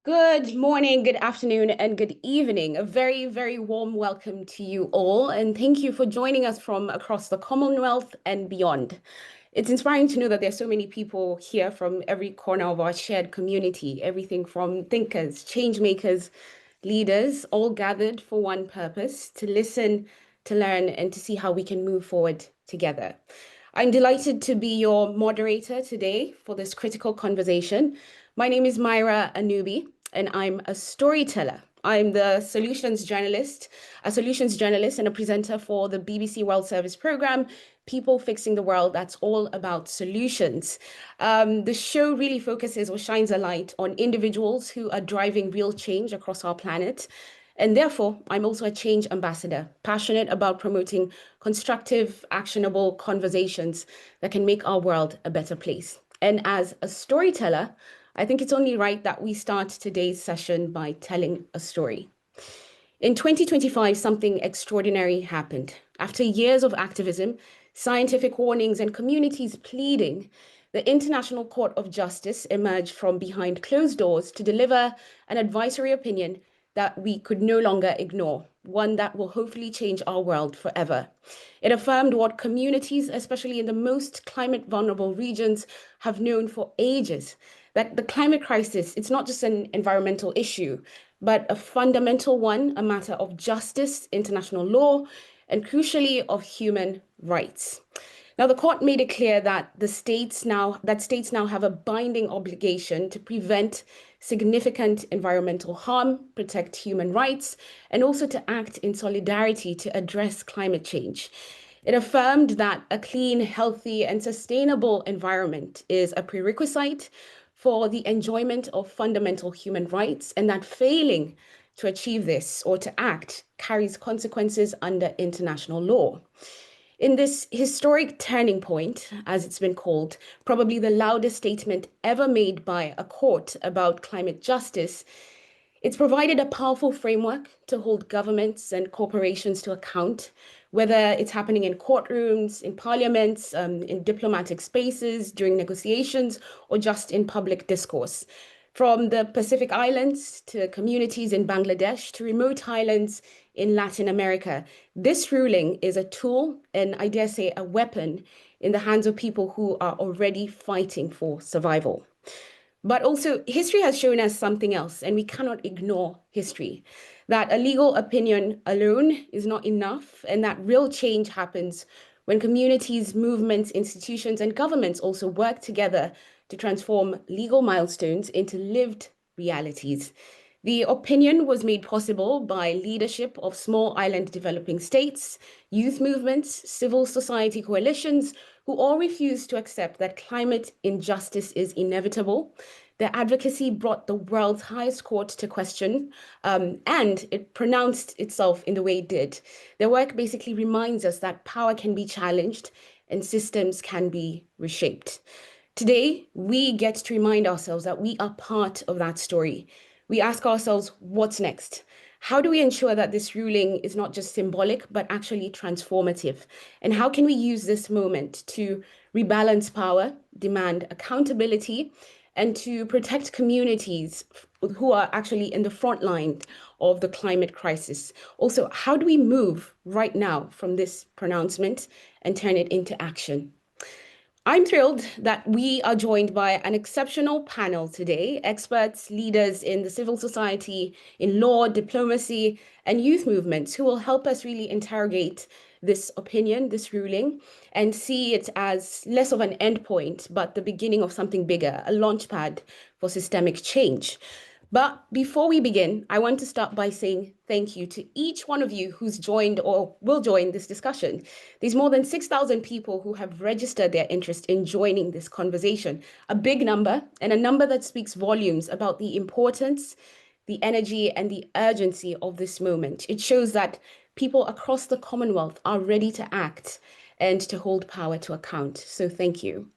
Good morning, good afternoon, and good evening. A very, very warm welcome to you all, and thank you for joining us from across the Commonwealth and beyond. It's inspiring to know that there's so many people here from every corner of our shared community, everything from thinkers, change makers, leaders, all gathered for one purpose, to listen, to learn, and to see how we can move forward together. I'm delighted to be your moderator today for this critical conversation. My name is Myra Anubi, and I'm a storyteller. I'm the a solutions journalist and a presenter for the BBC World Service program, People Fixing the World. That's all about solutions. The show really focuses or shines a light on individuals who are driving real change across our planet. And therefore, I'm also a change ambassador, passionate about promoting constructive, actionable conversations that can make our world a better place. And as a storyteller, I think it's only right that we start today's session by telling a story. In 2025, something extraordinary happened. After years of activism, scientific warnings, and communities pleading, the International Court of Justice emerged from behind closed doors to deliver an advisory opinion that we could no longer ignore, one that will hopefully change our world forever. It affirmed what communities, especially in the most climate vulnerable regions, have known for ages, that the climate crisis, it's not just an environmental issue, but a fundamental one, a matter of justice, international law, and crucially of human rights. Now, the court made it clear that states now have a binding obligation to prevent significant environmental harm, protect human rights, and also to act in solidarity to address climate change. It affirmed that a clean, healthy, and sustainable environment is a prerequisite for the enjoyment of fundamental human rights, and that failing to achieve this or to act carries consequences under international law. In this historic turning point, as it's been called, probably the loudest statement ever made by a court about climate justice, it's provided a powerful framework to hold governments and corporations to account, whether it's happening in courtrooms, in parliaments, in diplomatic spaces, during negotiations, or just in public discourse. From the Pacific Islands to communities in Bangladesh to remote islands in Latin America, this ruling is a tool and, I dare say, a weapon in the hands of people who are already fighting for survival. But also, history has shown us something else, and we cannot ignore history, that a legal opinion alone is not enough, and that real change happens when communities, movements, institutions, and governments also work together to transform legal milestones into lived realities. The opinion was made possible by leadership of small island developing states, youth movements, civil society coalitions, who all refused to accept that climate injustice is inevitable. Their advocacy brought the world's highest court to question, and it pronounced itself in the way it did. Their work basically reminds us that power can be challenged and systems can be reshaped. Today, we get to remind ourselves that we are part of that story. We ask ourselves, what's next? How do we ensure that this ruling is not just symbolic, but actually transformative? And how can we use this moment to rebalance power, demand accountability, and to protect communities who are actually in the front line of the climate crisis? Also, how do we move right now from this pronouncement and turn it into action? I'm thrilled that we are joined by an exceptional panel today, experts, leaders in the civil society, in law, diplomacy, and youth movements who will help us really interrogate this opinion, this ruling, and see it as less of an endpoint, but the beginning of something bigger, a launchpad for systemic change. But before we begin, I want to start by saying thank you to each one of you who's joined or will join this discussion. There's more than 6,000 people who have registered their interest in joining this conversation, a big number and a number that speaks volumes about the importance, the energy, and the urgency of this moment. It shows that people across the Commonwealth are ready to act and to hold power to account. So thank you.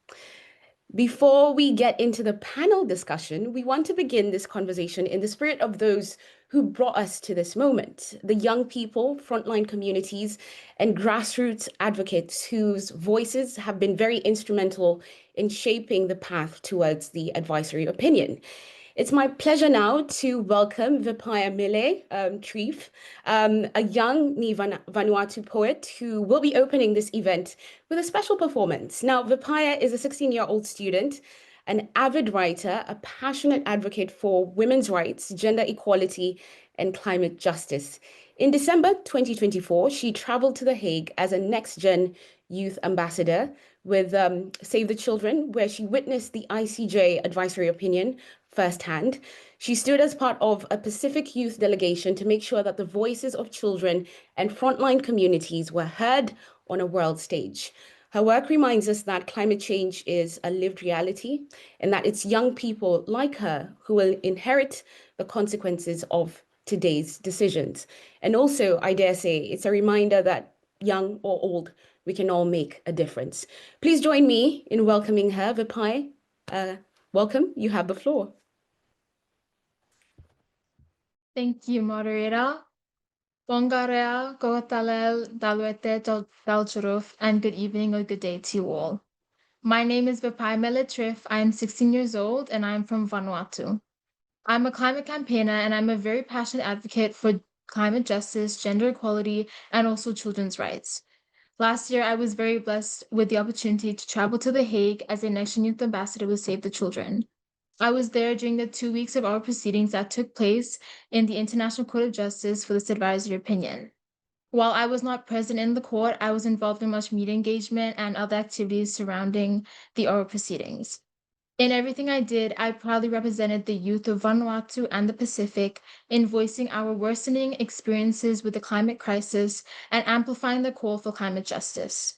Before we get into the panel discussion, we want to begin this conversation in the spirit of those who brought us to this moment, the young people, frontline communities, and grassroots advocates whose voices have been very instrumental in shaping the path towards the advisory opinion. It's my pleasure now to welcome Vepaiamele Trief, a young Vanuatu poet who will be opening this event with a special performance. Now, Vepaya is a 16-year-old student, an avid writer, a passionate advocate for women's rights, gender equality, and climate justice. In December 2024, she traveled to The Hague as a next-gen youth ambassador with Save the Children, where she witnessed the ICJ advisory opinion firsthand. She stood as part of a Pacific youth delegation to make sure that the voices of children and frontline communities were heard on a world stage. Her work reminds us that climate change is a lived reality and that it's young people like her who will inherit the consequences of today's decisions. And also, I dare say, it's a reminder that young or old, we can all make a difference. Please join me in welcoming her, Vipai. Welcome, you have the floor. Thank you, moderator. Bongarea, Gotalel, Dalwete, Daljuruf, and good evening or good day to you all. My name is Vepaiamele Trief. I am 16 years old and I'm from Vanuatu. I'm a climate campaigner and I'm a very passionate advocate for climate justice, gender equality, and also children's rights. Last year, I was very blessed with the opportunity to travel to The Hague as a Next Gen Youth Ambassador with Save the Children. I was there during the 2 weeks of our proceedings that took place in the International Court of Justice for this advisory opinion. While I was not present in the court, I was involved in much media engagement and other activities surrounding the oral proceedings. In everything I did, I proudly represented the youth of Vanuatu and the Pacific in voicing our worsening experiences with the climate crisis and amplifying the call for climate justice.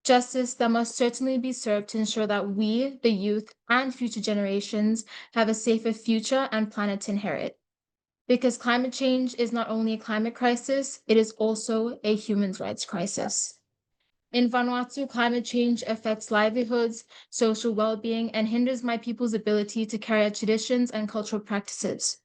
Justice that must certainly be served to ensure that we, the youth, and future generations have a safer future and planet to inherit. Because climate change is not only a climate crisis, it is also a human rights crisis. In Vanuatu, climate change affects livelihoods, social well-being, and hinders my people's ability to carry out traditions and cultural practices.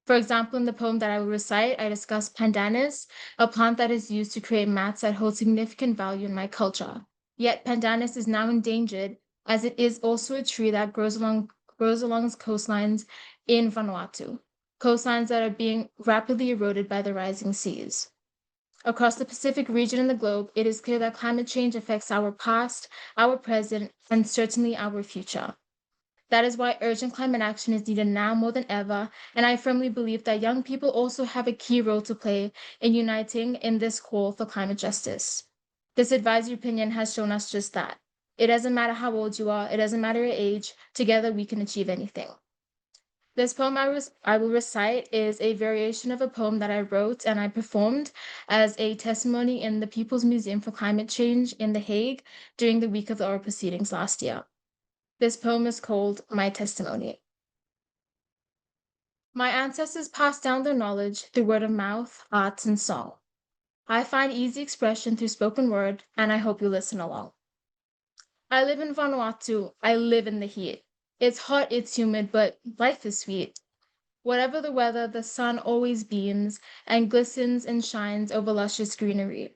For example, in the poem that I will recite, I discuss pandanus, a plant that is used to create mats that hold significant value in my culture. Yet pandanus is now endangered, as it is also a tree that grows along coastlines in Vanuatu, coastlines that are being rapidly eroded by the rising seas. Across the Pacific region and the globe, it is clear that climate change affects our past, our present, and certainly our future. That is why urgent climate action is needed now more than ever, and I firmly believe that young people also have a key role to play in uniting in this call for climate justice. This advisory opinion has shown us just that. It doesn't matter how old you are, it doesn't matter your age, together we can achieve anything. This poem I will recite is a variation of a poem that I wrote and I performed as a testimony in the People's Museum for Climate Change in The Hague during the week of the oral proceedings last year. This poem is called My Testimony. My ancestors passed down their knowledge through word of mouth, arts, and song. I find easy expression through spoken word, and I hope you listen along. I live in Vanuatu. I live in the heat. It's hot, it's humid, but life is sweet. Whatever the weather, the sun always beams and glistens and shines over luscious greenery.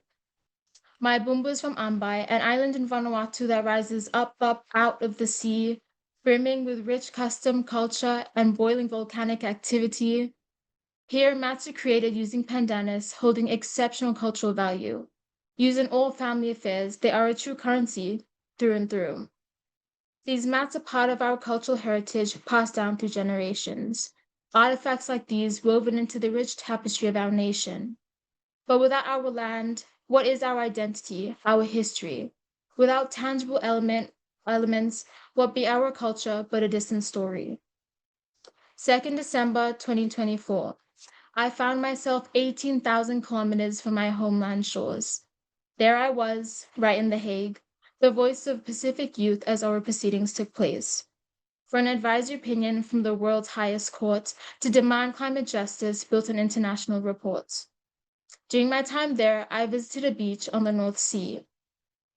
My bumbu is from Ambai, an island in Vanuatu that rises up out of the sea, brimming with rich custom, culture, and boiling volcanic activity. Here, mats are created using pandanus, holding exceptional cultural value. Used in all family affairs, they are a true currency through and through. These mats are part of our cultural heritage passed down through generations. Artifacts like these woven into the rich tapestry of our nation. But without our land, what is our identity, our history? Without tangible elements, what be our culture but a distant story? 2nd December 2024. I found myself 18,000 kilometers from my homeland shores. There I was, right in The Hague, the voice of Pacific youth as our proceedings took place. For an advisory opinion from the world's highest court to demand climate justice built on international reports. During my time there, I visited a beach on the North Sea.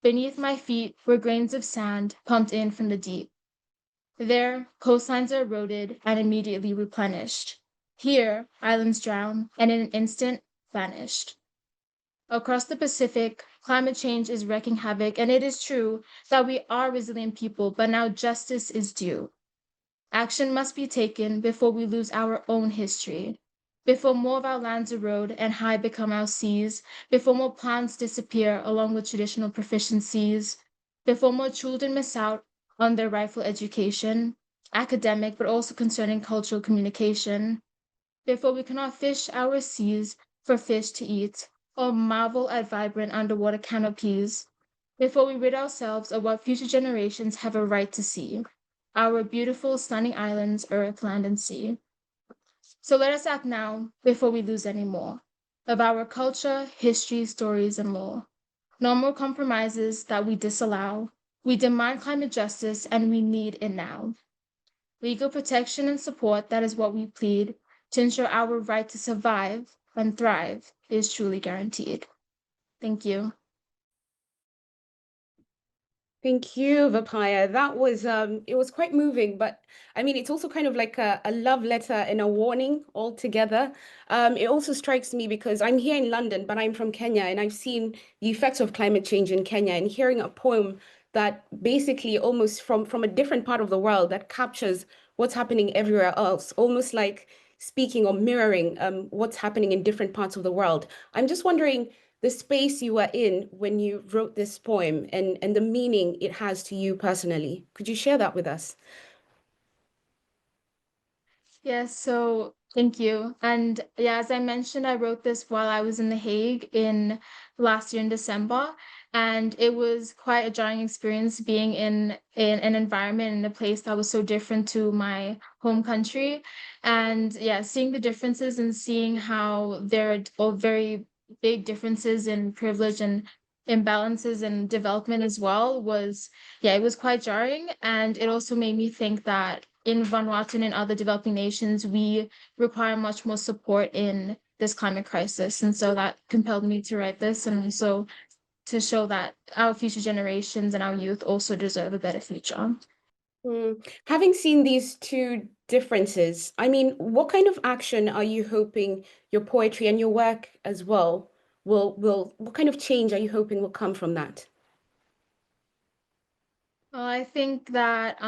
Beneath my feet were grains of sand pumped in from the deep. There, coastlines are eroded and immediately replenished. Here, islands drown and in an instant vanished. Across the Pacific, climate change is wreaking havoc, and it is true that we are resilient people, but now justice is due. Action must be taken before we lose our own history, before more of our lands erode and high become our seas, before more plants disappear along with traditional proficiencies, before more children miss out on their rightful education, academic but also concerning cultural communication, before we cannot fish our seas for fish to eat or marvel at vibrant underwater canopies, before we rid ourselves of what future generations have a right to see, our beautiful, stunning islands, earth, land, and sea. So let us act now before we lose any more of our culture, history, stories, and lore. No more compromises that we disallow. We demand climate justice and we need it now. Legal protection and support, that is what we plead, to ensure our right to survive and thrive is truly guaranteed. Thank you. Thank you, Vipaya. That was it was quite moving, but I mean it's also kind of like a love letter and a warning all together. It also strikes me because I'm here in London, but I'm from Kenya and I've seen the effects of climate change in Kenya and hearing a poem that basically almost from a different part of the world that captures what's happening everywhere else, almost like speaking or mirroring what's happening in different parts of the world. I'm just wondering the space you were in when you wrote this poem and the meaning it has to you personally. Could you share that with us? Yes, so thank you. And yeah, as I mentioned, I wrote this while I was in The Hague in last year in December. And it was quite a jarring experience being in an environment in a place that was so different to my home country. And yeah, seeing the differences and seeing how there are all very big differences in privilege and imbalances and development as well was, yeah, it was quite jarring. And it also made me think that in Vanuatu and in other developing nations, we require much more support in this climate crisis. And so that compelled me to write this and also to show that our future generations and our youth also deserve a better future. Having seen these two differences, I mean, what kind of action are you hoping your poetry and your work as well what kind of change are you hoping will come from that? Well, I think that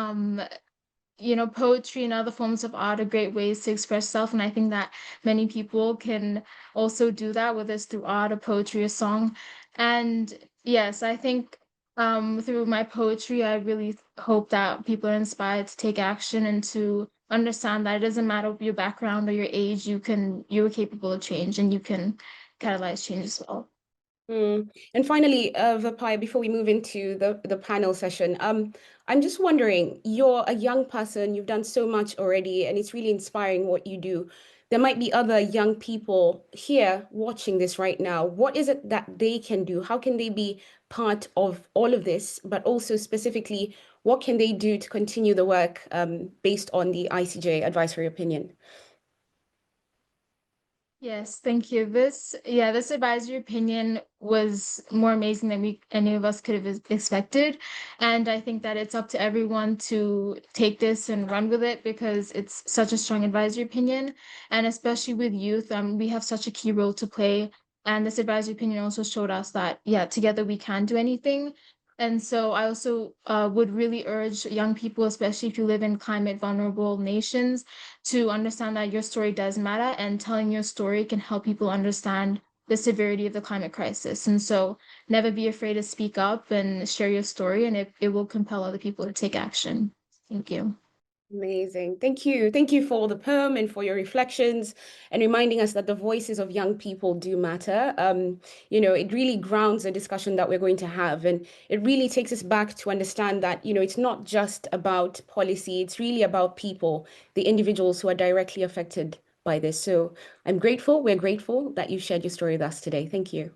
poetry and other forms of art are great ways to express self. And I think that many people can also do that, whether it's through art or poetry or song. And yes, I think through my poetry, I really hope that people are inspired to take action and to understand that it doesn't matter your background or your age, you're capable of change and you can catalyze change as well. And finally, Vipaya, before we move into the panel session, I'm just wondering, you're a young person, you've done so much already, and it's really inspiring what you do. There might be other young people here watching this right now. What is it that they can do? How can they be part of all of this? But also specifically, what can they do to continue the work based on the ICJ advisory opinion? Yes, thank you. This advisory opinion was more amazing than any of us could have expected. And I think that it's up to everyone to take this and run with it because it's such a strong advisory opinion. And especially with youth, we have such a key role to play. And this advisory opinion also showed us that, yeah, together we can do anything. And so I also would really urge young people, especially if you live in climate vulnerable nations, to understand that your story does matter and telling your story can help people understand the severity of the climate crisis. And so never be afraid to speak up and share your story, and it will compel other people to take action. Thank you. Amazing. Thank you. Thank you for the poem and for your reflections and reminding us that the voices of young people do matter. It really grounds the discussion that we're going to have. And it really takes us back to understand that, it's not just about policy, it's really about people, the individuals who are directly affected by this. So we're grateful that you shared your story with us today. Thank you.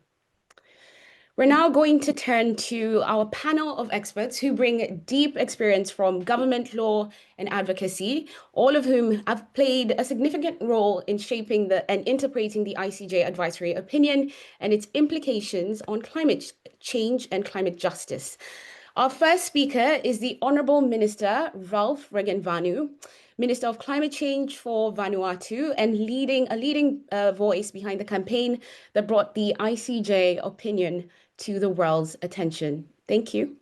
We're now going to turn to our panel of experts who bring deep experience from government law and advocacy, all of whom have played a significant role in shaping and interpreting the ICJ advisory opinion and its implications on climate change and climate justice. Our first speaker is the Honorable Minister Ralph Regenvanu, Minister of Climate Change for Vanuatu, and a leading voice behind the campaign that brought the ICJ opinion to the world's attention. Thank you.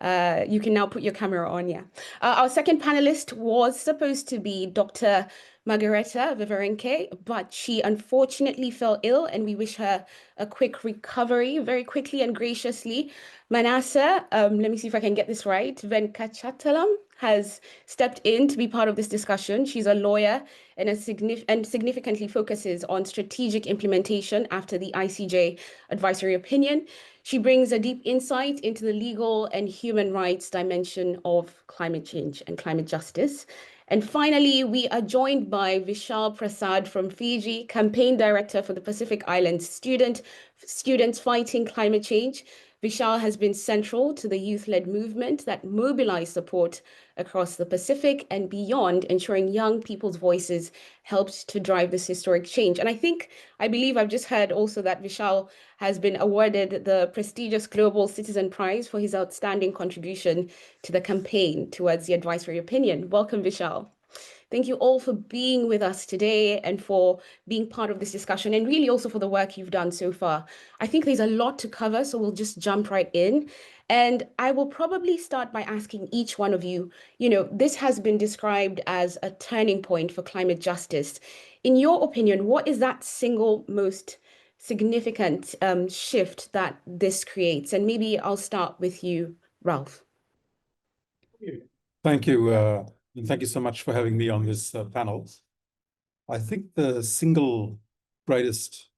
You can now put your camera on, yeah. Our second panelist was supposed to be Dr. Margareta Viverenke, but she unfortunately fell ill, and we wish her a quick recovery very quickly and graciously. Manasa, let me see if I can get this right, Venkatachalam has stepped in to be part of this discussion. She's a lawyer and significantly focuses on strategic implementation after the ICJ advisory opinion. She brings a deep insight into the legal and human rights dimension of climate change and climate justice. And finally, we are joined by Vishal Prasad from Fiji, campaign director for the Pacific Islands Students Fighting Climate Change. Vishal has been central to the youth-led movement that mobilized support across the Pacific and beyond, ensuring young people's voices helped to drive this historic change. And I believe I've just heard also that Vishal has been awarded the prestigious Global Citizen Prize for his outstanding contribution to the campaign towards the advisory opinion. Welcome, Vishal. Thank you all for being with us today and for being part of this discussion, and really also for the work you've done so far. I think there's a lot to cover, so we'll just jump right in. And I will probably start by asking each one of you, this has been described as a turning point for climate justice. In your opinion, what is that single most significant shift that this creates? And maybe I'll start with you, Ralph. Thank you. And thank you so much for having me on this panel. I think the single greatest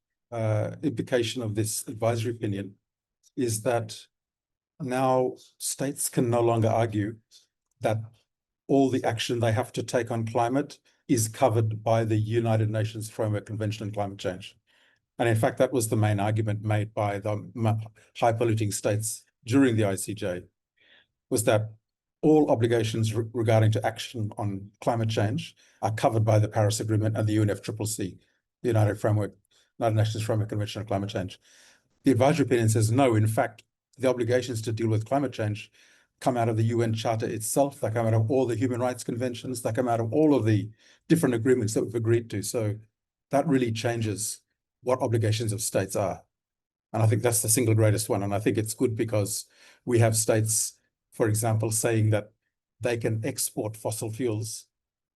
implication of this advisory opinion is that now states can no longer argue that all the action they have to take on climate is covered by the United Nations Framework Convention on Climate Change. And in fact, that was the main argument made by the high polluting states during the ICJ, was that all obligations regarding to action on climate change are covered by the Paris Agreement and the UNFCCC, the United Nations Framework Convention on Climate Change. The advisory opinion says no, in fact, the obligations to deal with climate change come out of the UN Charter itself, they come out of all the human rights conventions, they come out of all of the different agreements that we've agreed to. So that really changes what obligations of states are. And I think that's the single greatest one. And I think it's good because we have states, for example, saying that they can export fossil fuels,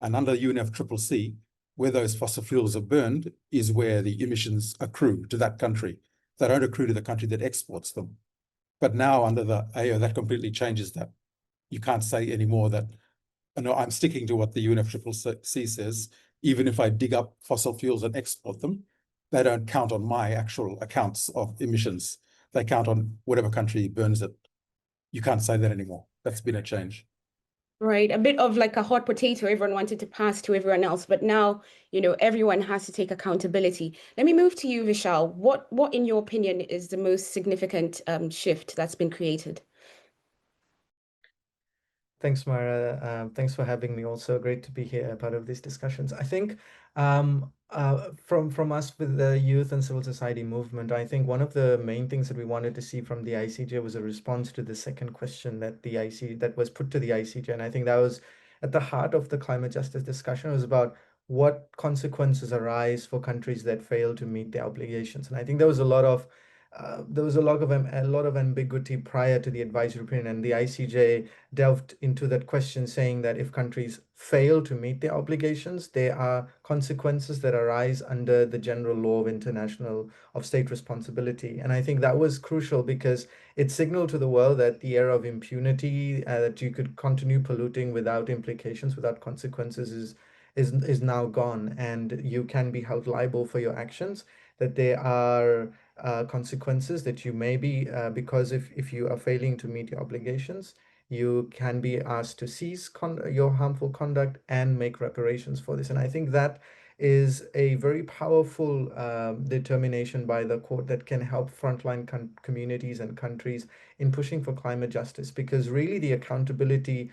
and under UNFCCC, where those fossil fuels are burned is where the emissions accrue to that country. They don't accrue to the country that exports them. But now under the AO, that completely changes that. You can't say anymore that, no, I'm sticking to what the UNFCCC says. Even if I dig up fossil fuels and export them, they don't count on my actual accounts of emissions. They count on whatever country burns it. You can't say that anymore. That's been a change. Right, a bit of like a hot potato everyone wanted to pass to everyone else, but now, everyone has to take accountability. Let me move to you, Vishal. What in your opinion, is the most significant shift that's been created? Thanks, Myra. Thanks for having me. Also, great to be here, part of these discussions. I think from us with the youth and civil society movement, I think one of the main things that we wanted to see from the ICJ was a response to the second question that was put to the ICJ, and I think that was at the heart of the climate justice discussion. It was about what consequences arise for countries that fail to meet their obligations, and I think there was a lot of a lot of ambiguity prior to the advisory opinion, and the ICJ delved into that question, saying that if countries fail to meet their obligations, there are consequences that arise under the general law of state responsibility. And I think that was crucial because it signaled to the world that the era of impunity, that you could continue polluting without implications, without consequences, is now gone, and you can be held liable for your actions, that there are consequences that you may be, because if you are failing to meet your obligations, you can be asked to cease your harmful conduct and make reparations for this. And I think that is a very powerful determination by the court that can help frontline communities and countries in pushing for climate justice, because really the accountability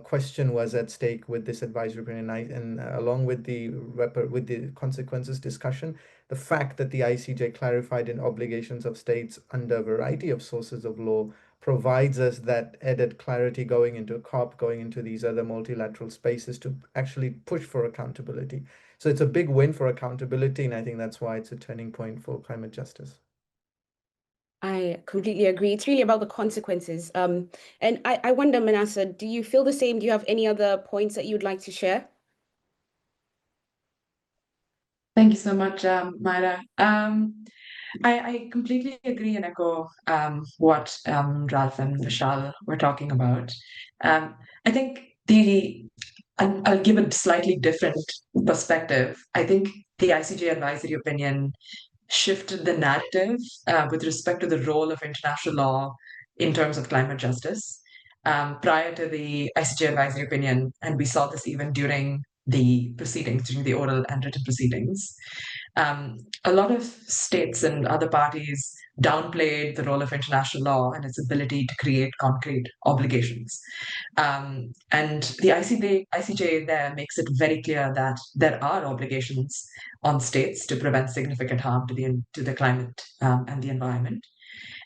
question was at stake with this advisory opinion, and along with the consequences discussion, the fact that the ICJ clarified in obligations of states under a variety of sources of law provides us that added clarity going into COP, going into these other multilateral spaces to actually push for accountability. So it's a big win for accountability, and I think that's why it's a turning point for climate justice. I completely agree. It's really about the consequences. And I wonder, Manasa, do you feel the same? Do you have any other points that you'd like to share? Thank you so much, Myra. I completely agree and echo what Ralph and Vishal were talking about. I think I'll give a slightly different perspective. I think the ICJ advisory opinion shifted the narrative with respect to the role of international law in terms of climate justice. Prior to the ICJ advisory opinion, and we saw this even during the proceedings, during the oral and written proceedings, a lot of states and other parties downplayed the role of international law and its ability to create concrete obligations. And the ICJ there makes it very clear that there are obligations on states to prevent significant harm to the climate and the environment.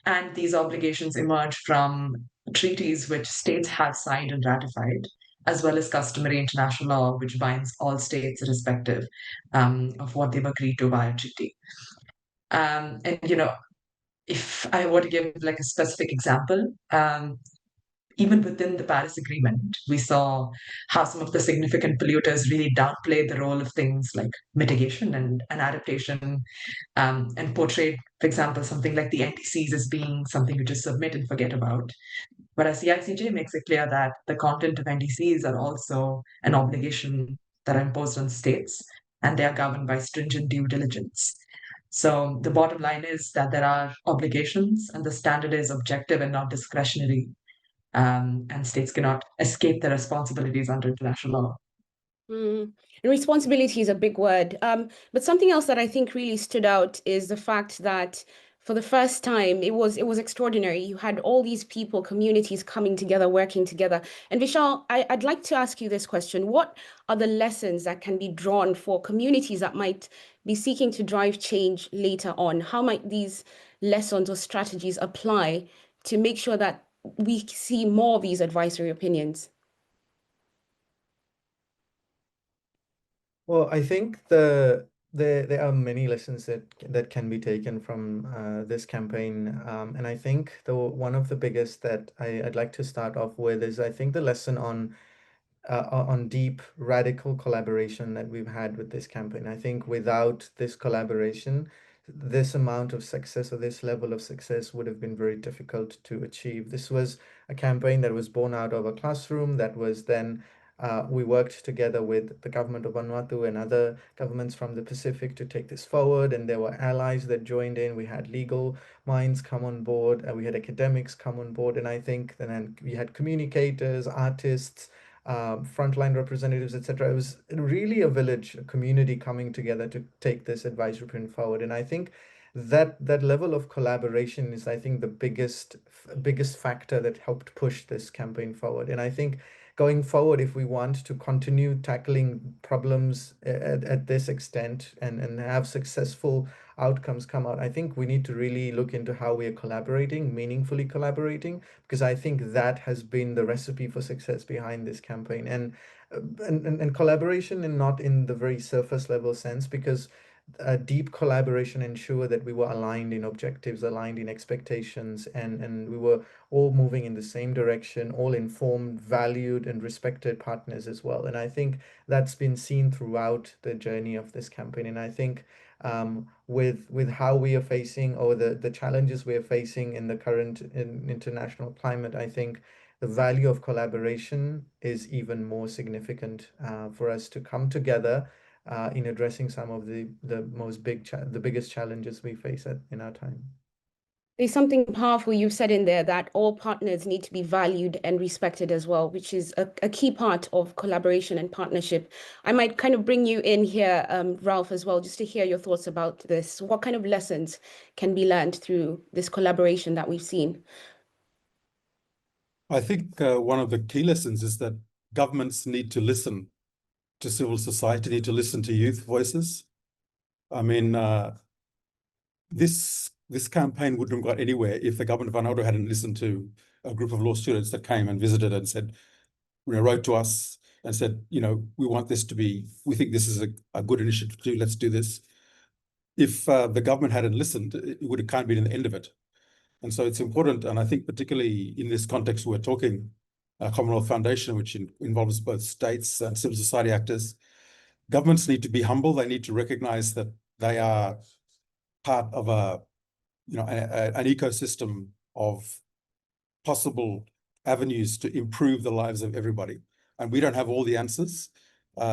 And these obligations emerge from treaties which states have signed and ratified, as well as customary international law, which binds all states irrespective of what they've agreed to via treaty. And if I were to give like a specific example, even within the Paris Agreement, we saw how some of the significant polluters really downplayed the role of things like mitigation and adaptation, and portrayed, for example, something like the NDCs as being something you just submit and forget about. Whereas the ICJ makes it clear that the content of NDCs are also an obligation that are imposed on states, and they are governed by stringent due diligence. So the bottom line is that there are obligations, and the standard is objective and not discretionary. And states cannot escape their responsibilities under international law. And responsibility is a big word. But something else that I think really stood out is the fact that for the first time, it was extraordinary. You had all these people, communities coming together, working together. And Vishal, I'd like to ask you this question. What are the lessons that can be drawn for communities that might be seeking to drive change later on? How might these lessons or strategies apply to make sure that we see more of these advisory opinions? Well, I think there are many lessons that can be taken from this campaign, and I think one of the biggest that I'd like to start off with is I think the lesson on deep radical collaboration that we've had with this campaign. I think without this collaboration, this amount of success or this level of success would have been very difficult to achieve. This was a campaign that was born out of a classroom that was then we worked together with the government of Vanuatu and other governments from the Pacific to take this forward, and there were allies that joined in. We had legal minds come on board, we had academics come on board, and I think then we had communicators, artists, frontline representatives, etc. It was really a village, a community coming together to take this advisory print forward. And I think that level of collaboration is, I think, the biggest factor that helped push this campaign forward. And I think going forward, if we want to continue tackling problems at this extent and have successful outcomes come out, I think we need to really look into how we are collaborating, meaningfully collaborating, because I think that has been the recipe for success behind this campaign. And collaboration, and not in the very surface level sense, because deep collaboration ensure that we were aligned in objectives, aligned in expectations, and we were all moving in the same direction, all informed, valued, and respected partners as well. And I think that's been seen throughout the journey of this campaign. And I think with how we are facing, or the challenges we are facing in the current international climate, I think the value of collaboration is even more significant for us to come together in addressing some of the biggest challenges we face in our time. There's something powerful you've said in there, that all partners need to be valued and respected as well, which is a key part of collaboration and partnership. I might kind of bring you in here, Ralph, as well, just to hear your thoughts about this. What kind of lessons can be learned through this collaboration that we've seen? I think one of the key lessons is that governments need to listen to civil society, need to listen to youth voices. I mean, this campaign wouldn't have got anywhere if the government of Vanuatu hadn't listened to a group of law students that came and visited and said, wrote to us and said, we want this to be, we think this is a good initiative to do, let's do this. If the government hadn't listened, it would have kind of been the end of it. And so it's important, and I think particularly in this context we're talking, Commonwealth Foundation, which involves both states and civil society actors, governments need to be humble. They need to recognize that they are part of an ecosystem of possible avenues to improve the lives of everybody. And we don't have all the answers.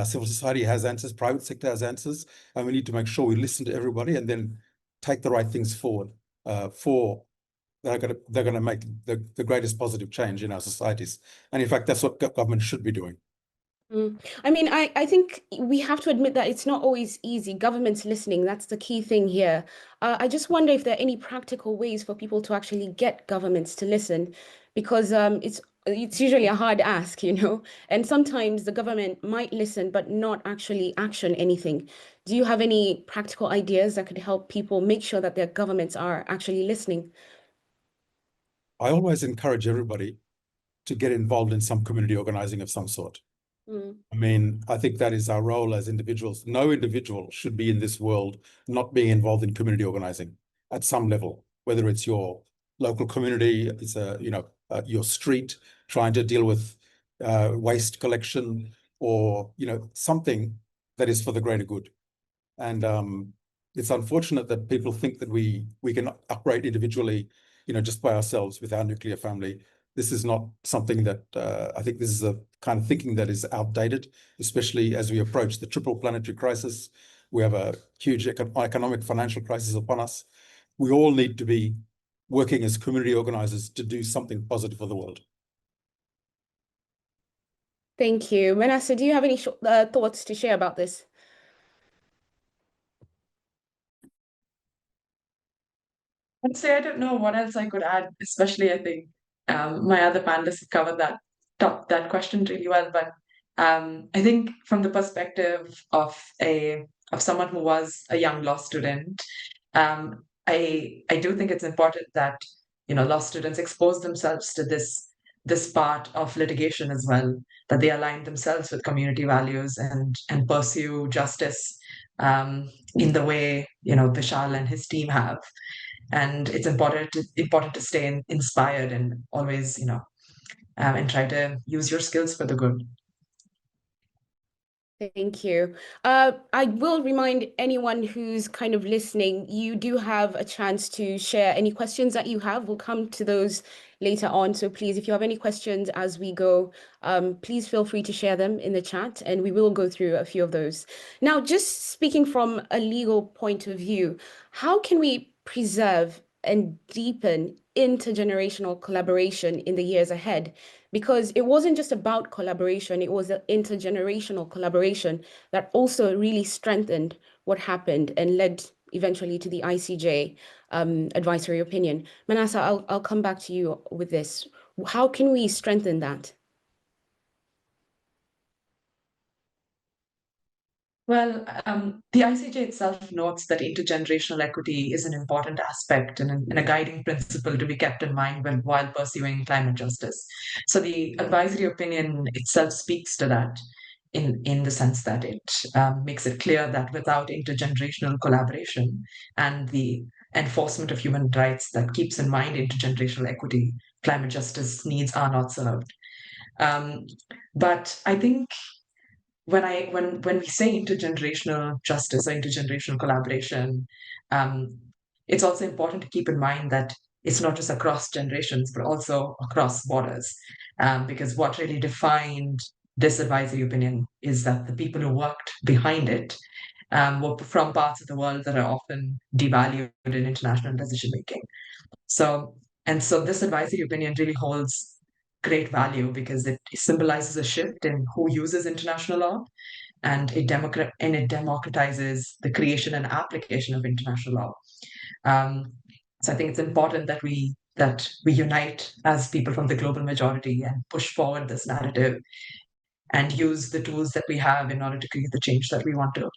Civil society has answers, private sector has answers, and we need to make sure we listen to everybody and then take the right things forward they're going to make the greatest positive change in our societies. And in fact, that's what government should be doing. I mean, I think we have to admit that it's not always easy. Government's listening, that's the key thing here. I just wonder if there are any practical ways for people to actually get governments to listen, because it's usually a hard ask, and sometimes the government might listen but not actually action anything. Do you have any practical ideas that could help people make sure that their governments are actually listening? I always encourage everybody to get involved in some community organizing of some sort. I mean, I think that is our role as individuals. No individual should be in this world not being involved in community organizing at some level, whether it's your local community, it's your street trying to deal with waste collection, or something that is for the greater good. And it's unfortunate that people think that we can operate individually, just by ourselves with our nuclear family. This is not something that I think this is a kind of thinking that is outdated, especially as we approach the triple planetary crisis. We have a huge economic financial crisis upon us. We all need to be working as community organizers to do something positive for the world. Thank you. Manasa, do you have any thoughts to share about this? I'd say I don't know what else I could add, especially I think my other panelists have covered that question really well. But I think from the perspective of someone who was a young law student, I do think it's important that law students expose themselves to this part of litigation as well, that they align themselves with community values and pursue justice in the way Vishal and his team have. And it's important to stay inspired and always and try to use your skills for the good. Thank you. I will remind anyone who's kind of listening, you do have a chance to share any questions that you have. We'll come to those later on. So please, if you have any questions as we go, please feel free to share them in the chat, and we will go through a few of those. Now, just speaking from a legal point of view, how can we preserve and deepen intergenerational collaboration in the years ahead? Because it wasn't just about collaboration, it was an intergenerational collaboration that also really strengthened what happened and led eventually to the ICJ advisory opinion. Manasa, I'll come back to you with this. How can we strengthen that? Well, the ICJ itself notes that intergenerational equity is an important aspect and a guiding principle to be kept in mind while pursuing climate justice. So the advisory opinion itself speaks to that in the sense that it makes it clear that without intergenerational collaboration and the enforcement of human rights that keeps in mind intergenerational equity, climate justice needs are not served. But I think when we say intergenerational justice or intergenerational collaboration, it's also important to keep in mind that it's not just across generations, but also across borders. Because what really defined this advisory opinion is that the people who worked behind it were from parts of the world that are often devalued in international decision making. So this advisory opinion really holds great value because it symbolizes a shift in who uses international law, and it democratizes the creation and application of international law. So I think it's important that we unite as people from the global majority and push forward this narrative and use the tools that we have in order to create the change that we want to.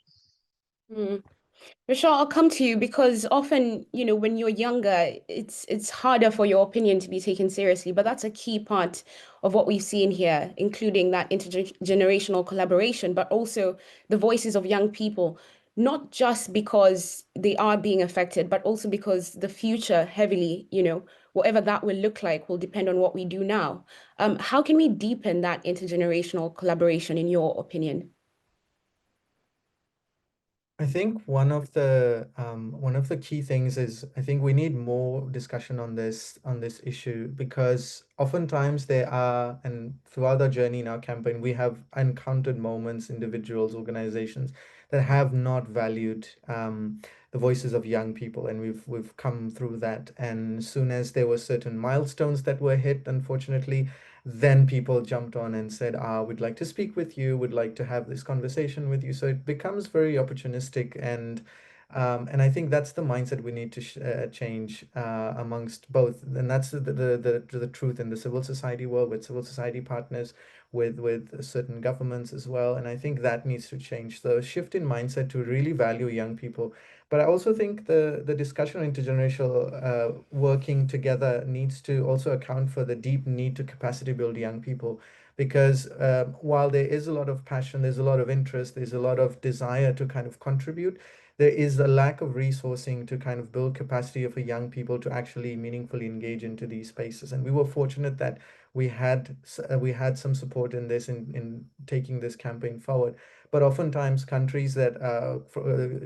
Vishal, I'll come to you because often, when you're younger, it's harder for your opinion to be taken seriously, but that's a key part of what we've seen here, including that intergenerational collaboration, but also the voices of young people not just because they are being affected, but also because the future heavily, whatever that will look like will depend on what we do now. How can we deepen that intergenerational collaboration, in your opinion? I think one of the key things is I think we need more discussion on this issue, because oftentimes there are, and throughout our journey in our campaign, we have encountered moments, individuals, organizations that have not valued the voices of young people, and we've come through that. And as soon as there were certain milestones that were hit, unfortunately, then people jumped on and said, we'd like to speak with you, would like to have this conversation with you. So it becomes very opportunistic, and I think that's the mindset we need to change amongst both. And that's the truth in the civil society world, with civil society partners, with certain governments as well. And I think that needs to change. The shift in mindset to really value young people. But I also think the discussion on intergenerational working together needs to also account for the deep need to capacity build young people. Because while there is a lot of passion, there's a lot of interest, there's a lot of desire to kind of contribute, there is a lack of resourcing to kind of build capacity for young people to actually meaningfully engage into these spaces. And we were fortunate that we had some support in this, in taking this campaign forward. But oftentimes countries that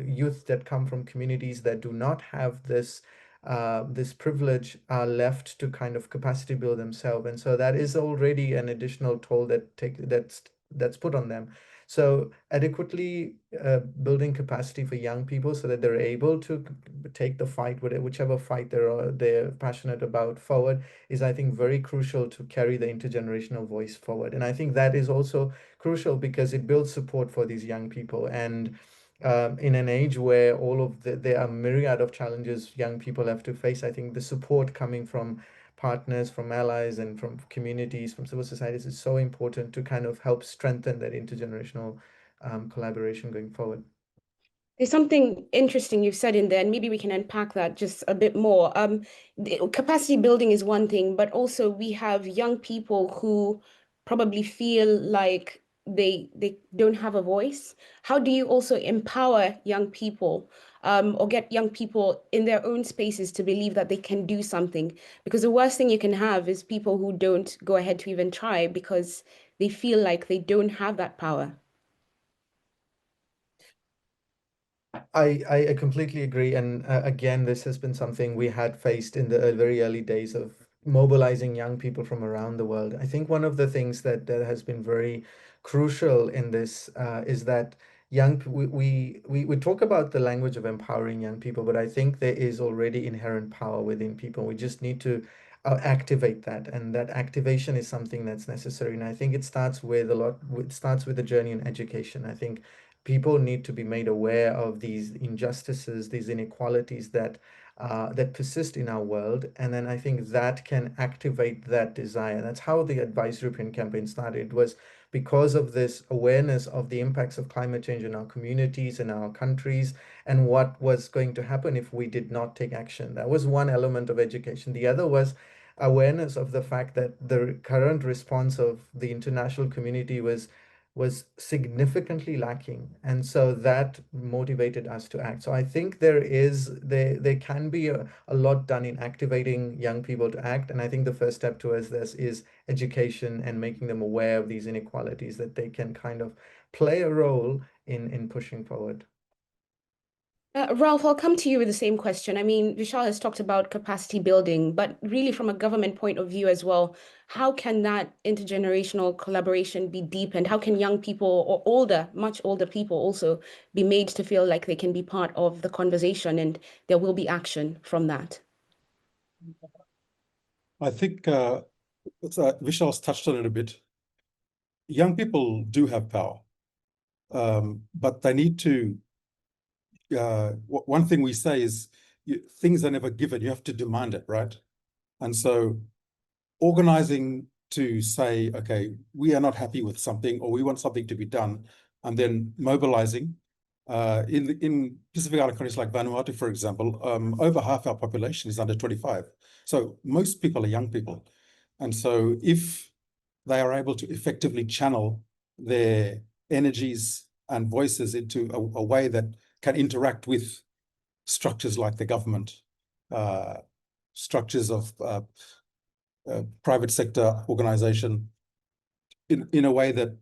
youth that come from communities that do not have this this privilege are left to kind of capacity build themselves, and so that is already an additional toll that's put on them. So adequately building capacity for young people so that they're able to take the fight, whichever fight they're passionate about, forward, is, I think, very crucial to carry the intergenerational voice forward. And I think that is also crucial because it builds support for these young people. And in an age where there are myriad of challenges young people have to face, I think the support coming from partners, from allies, and from communities, from civil societies is so important to kind of help strengthen that intergenerational collaboration going forward. There's something interesting you've said in there, and maybe we can unpack that just a bit more. Capacity building is one thing, but also we have young people who probably feel like they don't have a voice. How do you also empower young people, or get young people in their own spaces to believe that they can do something? Because the worst thing you can have is people who don't go ahead to even try because they feel like they don't have that power. I completely agree. And again, this has been something we had faced in the very early days of mobilizing young people from around the world. I think one of the things that has been very crucial in this is that we talk about the language of empowering young people, but I think there is already inherent power within people. We just need to activate that, and that activation is something that's necessary. And I think it starts with the journey in education. I think people need to be made aware of these injustices, these inequalities that persist in our world. And then I think that can activate that desire. That's how the Advice European campaign started, was because of this awareness of the impacts of climate change in our communities, in our countries, and what was going to happen if we did not take action. That was one element of education. The other was awareness of the fact that the current response of the international community was significantly lacking, and so that motivated us to act. So I think there can be a lot done in activating young people to act, and I think the first step towards this is education and making them aware of these inequalities, that they can kind of play a role in pushing forward. Ralph, I'll come to you with the same question. I mean, Vishal has talked about capacity building, but really from a government point of view as well, how can that intergenerational collaboration be deepened? How can young people or older, much older people also be made to feel like they can be part of the conversation and there will be action from that? I think Vishal's touched on it a bit. Young people do have power, but they need to, one thing we say is things are never given, you have to demand it, right? And so organizing to say, okay, we are not happy with something, or we want something to be done, and then mobilizing. In Pacific Island countries like Vanuatu, for example, over half our population is under 25. So most people are young people. And so if they are able to effectively channel their energies and voices into a way that can interact with structures like the government, structures of private sector organization in a way that,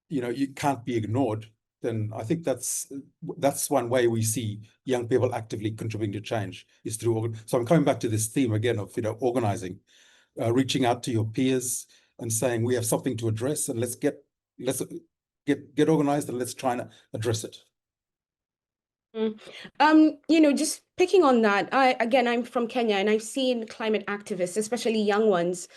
you know, you can't be ignored, then I think that's one way we see young people actively contributing to change is through. So I'm coming back to this theme again of, you know, organizing, reaching out to your peers and saying we have something to address, and let's get organized and let's try and address it. You know, just picking on that, I'm from Kenya, and I've seen climate activists, especially young ones,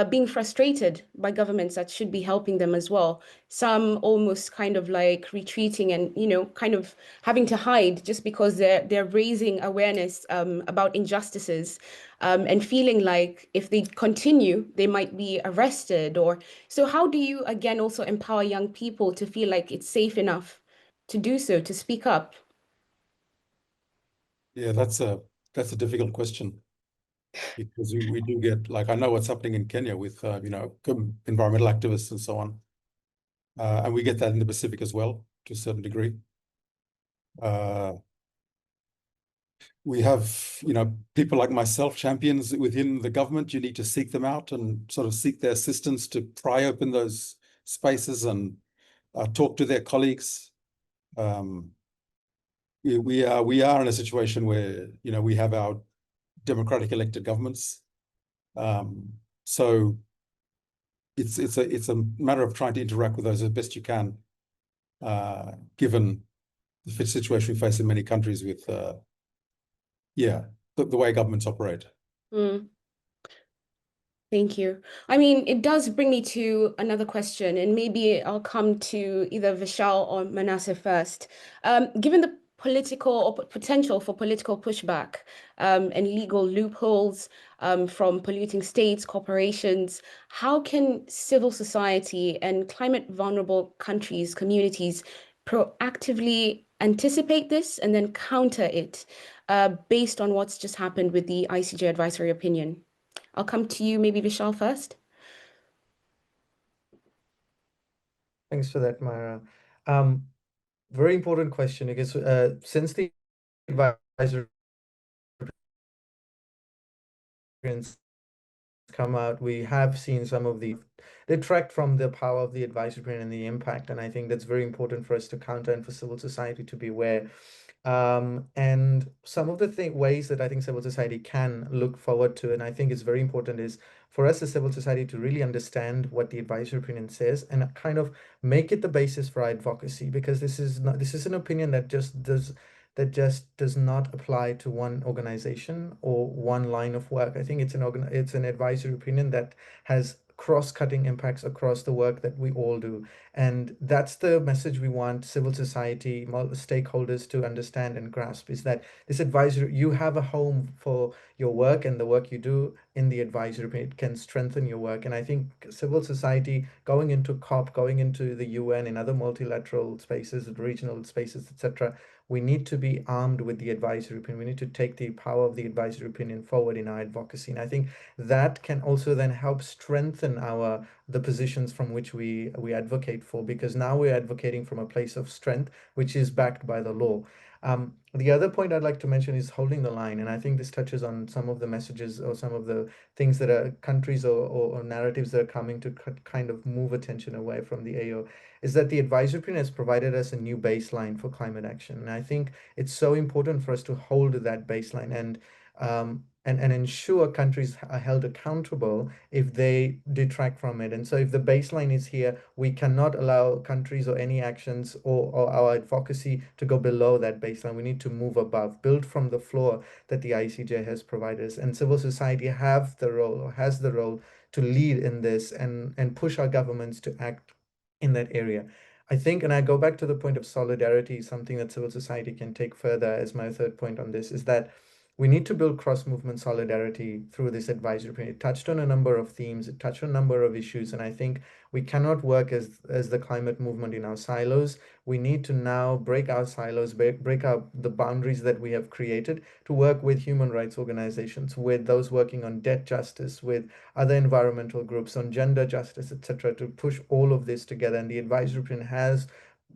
being frustrated by governments that should be helping them as well. Some almost kind of like retreating and, you know, kind of having to hide just because they're raising awareness about injustices, and feeling like if they continue, they might be arrested. Or so how do you again also empower young people to feel like it's safe enough to do so, to speak up? Yeah, that's a difficult question, because we do get, like, I know what's happening in Kenya with you know, environmental activists and so on, and we get that in the Pacific as well to a certain degree. We have, you know, people like myself, champions within the government. You need to seek them out and sort of seek their assistance to pry open those spaces and talk to their colleagues. We are in a situation where, you know, we have our democratic elected governments. So it's a matter of trying to interact with those as best you can, given the situation we face in many countries with the way governments operate. Thank you. I mean, it does bring me to another question, and maybe I'll come to either Vishal or Manasa first. Given the political or potential for political pushback, and legal loopholes, from polluting states, corporations, how can civil society and climate vulnerable countries, communities proactively anticipate this and then counter it, based on what's just happened with the ICJ advisory opinion? I'll come to you, maybe Vishal first. Thanks for that, Myra. Very important question, because since the advisory opinions come out, we have seen some of the detract from the power of the advisory opinion and the impact. And I think that's very important for us to counter and for civil society to be aware. And some of the ways that I think civil society can look forward to, and I think it's very important, is for us as civil society to really understand what the advisory opinion says and kind of make it the basis for our advocacy, because this is an opinion that just does not apply to one organization or one line of work. I think it's an advisory opinion that has cross-cutting impacts across the work that we all do. And that's the message we want civil society, stakeholders to understand and grasp, is that this advisory, you have a home for your work, and the work you do in the advisory, it can strengthen your work. And I think civil society going into COP, going into the UN and other multilateral spaces, regional spaces, etc., we need to be armed with the advisory opinion. We need to take the power of the advisory opinion forward in our advocacy. And I think that can also then help strengthen the positions from which we advocate for, because now we're advocating from a place of strength, which is backed by the law. The other point I'd like to mention is holding the line. And I think this touches on some of the messages or some of the things that are countries or narratives that are coming to kind of move attention away from the AO, is that the advisory opinion has provided us a new baseline for climate action. And I think it's so important for us to hold that baseline and ensure countries are held accountable if they detract from it. And so if the baseline is here, we cannot allow countries or any actions or our advocacy to go below that baseline. We need to move above, build from the floor that the ICJ has provided us. And civil society has the role to lead in this and push our governments to act in that area. I think, and I go back to the point of solidarity, something that civil society can take further as my third point on this, is that we need to build cross-movement solidarity through this advisory opinion. It touched on a number of themes, it touched on a number of issues, and I think we cannot work as the climate movement in our silos. We need to now break our silos, break up the boundaries that we have created, to work with human rights organizations, with those working on debt justice, with other environmental groups, on gender justice, etc., to push all of this together. And the advisory opinion has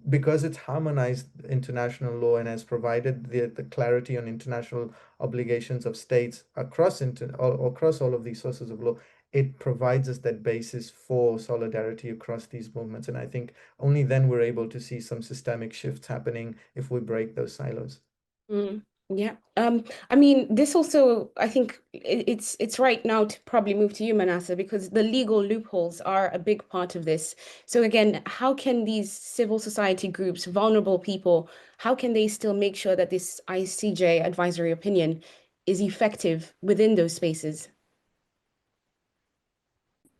because it's harmonized international law and has provided the clarity on international obligations of states across across all of these sources of law, it provides us that basis for solidarity across these movements. And I think only then we're able to see some systemic shifts happening if we break those silos. Yeah. I mean, this also, I think it's right now to probably move to you, Manasa, because the legal loopholes are a big part of this. So again, how can these civil society groups, vulnerable people, how can they still make sure that this ICJ advisory opinion is effective within those spaces?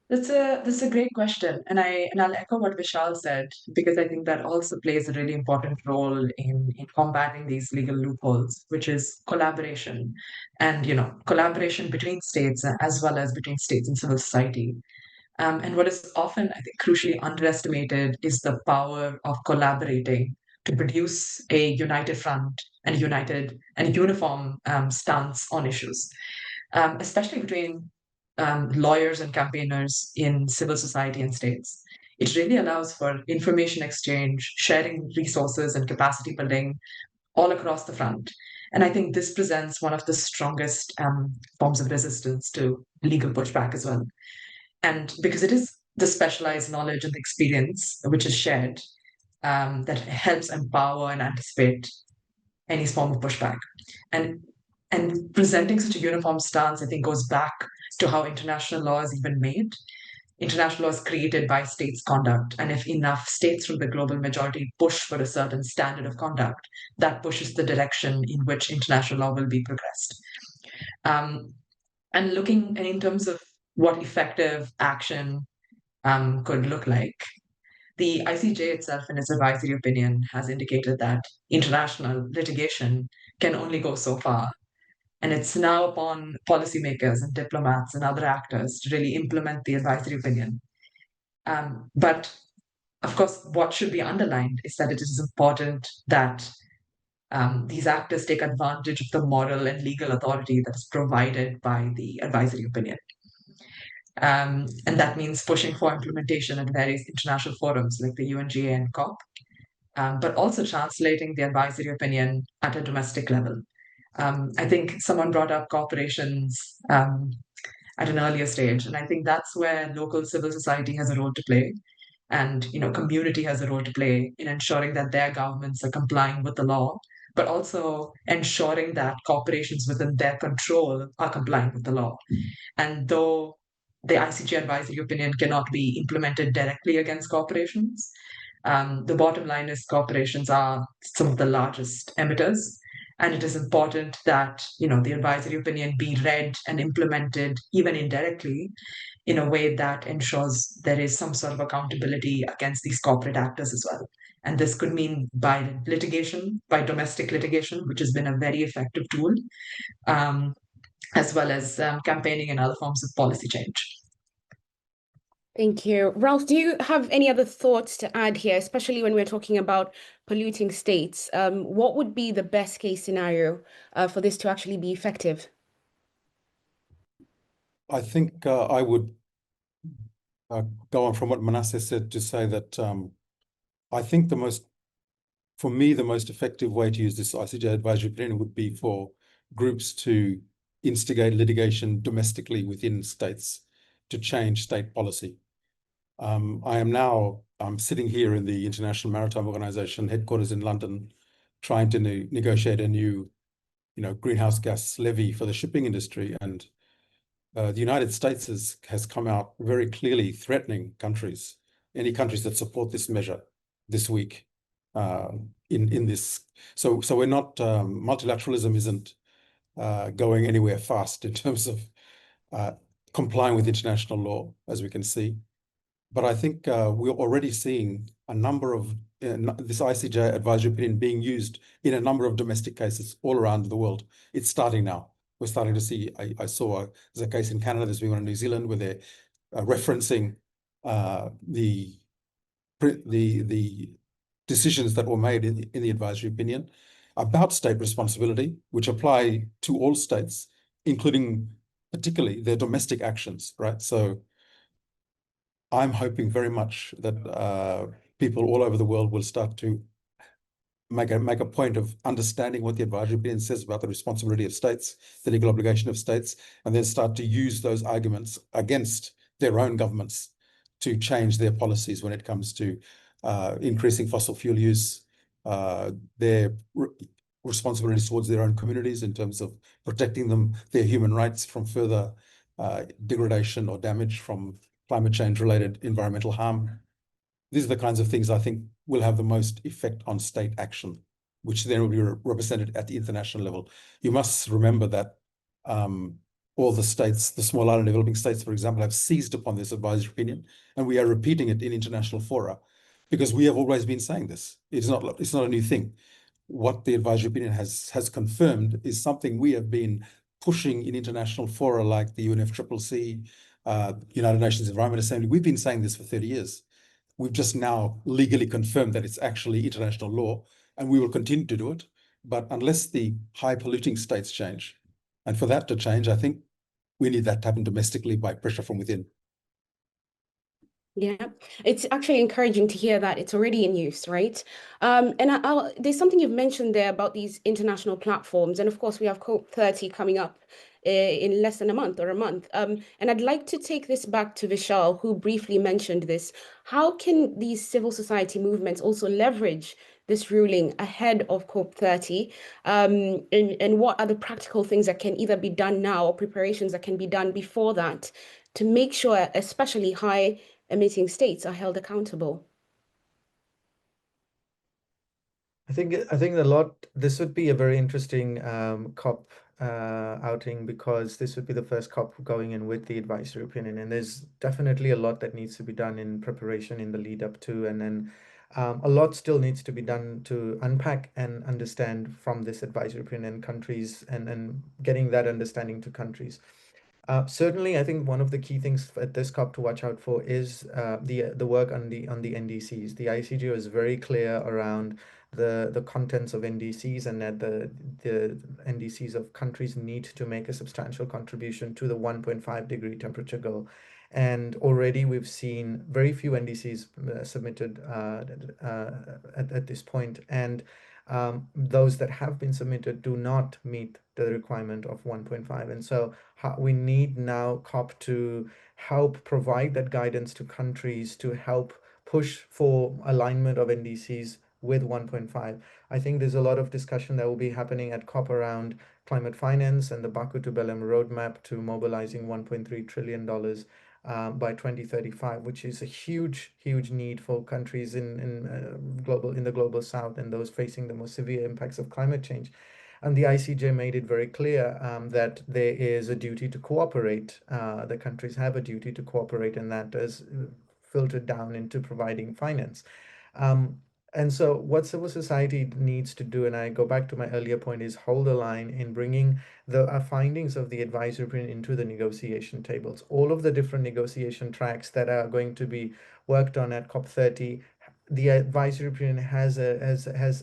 That's a great question, and I'll echo what Vishal said, because I think that also plays a really important role in combating these legal loopholes, which is collaboration, and collaboration between states as well as between states and civil society. And what is often, I think, crucially underestimated is the power of collaborating to produce a united front and uniform stance on issues, especially between lawyers and campaigners in civil society and states. It really allows for information exchange, sharing resources, and capacity building all across the front. And I think this presents one of the strongest forms of resistance to legal pushback as well. And because it is the specialized knowledge and experience which is shared that helps empower and anticipate any form of pushback. And presenting such a uniform stance, I think, goes back to how international law is even made. International law is created by states' conduct, and if enough states from the global majority push for a certain standard of conduct, that pushes the direction in which international law will be progressed. And looking in terms of what effective action could look like, the ICJ itself, in its advisory opinion, has indicated that international litigation can only go so far. And it's now upon policymakers and diplomats and other actors to really implement the advisory opinion. But of course, what should be underlined is that it is important that these actors take advantage of the moral and legal authority that is provided by the advisory opinion. And that means pushing for implementation at various international forums like the UNGA and COP, but also translating the advisory opinion at a domestic level. I think someone brought up corporations at an earlier stage, and I think that's where local civil society has a role to play, and community has a role to play in ensuring that their governments are complying with the law, but also ensuring that corporations within their control are complying with the law. And though the ICJ advisory opinion cannot be implemented directly against corporations, the bottom line is corporations are some of the largest emitters, and it is important that the advisory opinion be read and implemented even indirectly in a way that ensures there is some sort of accountability against these corporate actors as well. And this could mean by litigation, by domestic litigation, which has been a very effective tool, as well as campaigning and other forms of policy change. Thank you. Ralph, do you have any other thoughts to add here, especially when we're talking about polluting states? What would be the best case scenario for this to actually be effective? I think I would go on from what Manasa said to say that I think for me, the most effective way to use this ICJ advisory opinion would be for groups to instigate litigation domestically within states to change state policy. I'm sitting here in the International Maritime Organization headquarters in London, trying to negotiate a new, greenhouse gas levy for the shipping industry. And the United States has come out very clearly threatening any countries that support this measure this week in this. So we're not, multilateralism isn't going anywhere fast in terms of complying with international law, as we can see. But I think we're already seeing a number of this ICJ advisory opinion being used in a number of domestic cases all around the world. It's starting now. We're starting to see, I saw there's a case in Canada, there's been one in New Zealand where they're referencing the decisions that were made in the advisory opinion about state responsibility, which apply to all states, including particularly their domestic actions, right? So I'm hoping very much that people all over the world will start to make a point of understanding what the advisory opinion says about the responsibility of states, the legal obligation of states, and then start to use those arguments against their own governments to change their policies when it comes to increasing fossil fuel use, their responsibilities towards their own communities in terms of protecting them, their human rights from further degradation or damage from climate change related environmental harm. These are the kinds of things I think will have the most effect on state action, which then will be represented at the international level. You must remember that all the states, the small island developing states, for example, have seized upon this advisory opinion, and we are repeating it in international fora because we have always been saying this. It's not a new thing. What the advisory opinion has confirmed is something we have been pushing in international fora like the UNFCCC, United Nations Environment Assembly. We've been saying this for 30 years. We've just now legally confirmed that it's actually international law, and we will continue to do it. But unless the high polluting states change, and for that to change, I think we need that to happen domestically by pressure from within. Yeah, it's actually encouraging to hear that it's already in use, right? And there's something you've mentioned there about these international platforms. And of course, we have COP30 coming up in less than a month or a month. And I'd like to take this back to Vishal, who briefly mentioned this. How can these civil society movements also leverage this ruling ahead of COP30? And what are the practical things that can either be done now or preparations that can be done before that to make sure, especially high emitting states are held accountable? I think this would be a very interesting COP outing, because this would be the first COP going in with the advisory opinion, and there's definitely a lot that needs to be done in preparation in the lead up to, and then a lot still needs to be done to unpack and understand from this advisory opinion countries, and getting that understanding to countries. Certainly, I think one of the key things at this COP to watch out for is the work on the NDCs. The ICJ was very clear around the contents of NDCs, and that the NDCs of countries need to make a substantial contribution to the 1.5-degree temperature goal. And already we've seen very few NDCs submitted at this point, and those that have been submitted do not meet the requirement of 1.5. And so we need now COP to help provide that guidance to countries to help push for alignment of NDCs with 1.5. I think there's a lot of discussion that will be happening at COP around climate finance and the Baku to Belém roadmap to mobilizing $1.3 trillion by 2035, which is a huge need for countries in the global south and those facing the most severe impacts of climate change. And the ICJ made it very clear that there is a duty to cooperate. The countries have a duty to cooperate, and that is filtered down into providing finance. And so what civil society needs to do, and I go back to my earlier point, is hold the line in bringing the findings of the advisory opinion into the negotiation tables. All of the different negotiation tracks that are going to be worked on at COP30, the advisory opinion has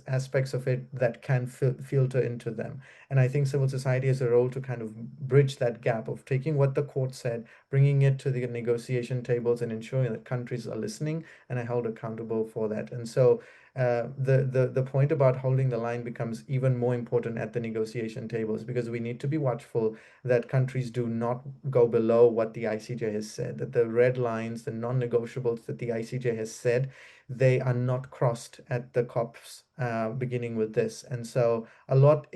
aspects of it that can filter into them. And I think civil society has a role to kind of bridge that gap of taking what the court said, bringing it to the negotiation tables, and ensuring that countries are listening and are held accountable for that. And so the point about holding the line becomes even more important at the negotiation tables, because we need to be watchful that countries do not go below what the ICJ has said, that the red lines, the non-negotiables that the ICJ has said, they are not crossed at the COPs beginning with this. And so a lot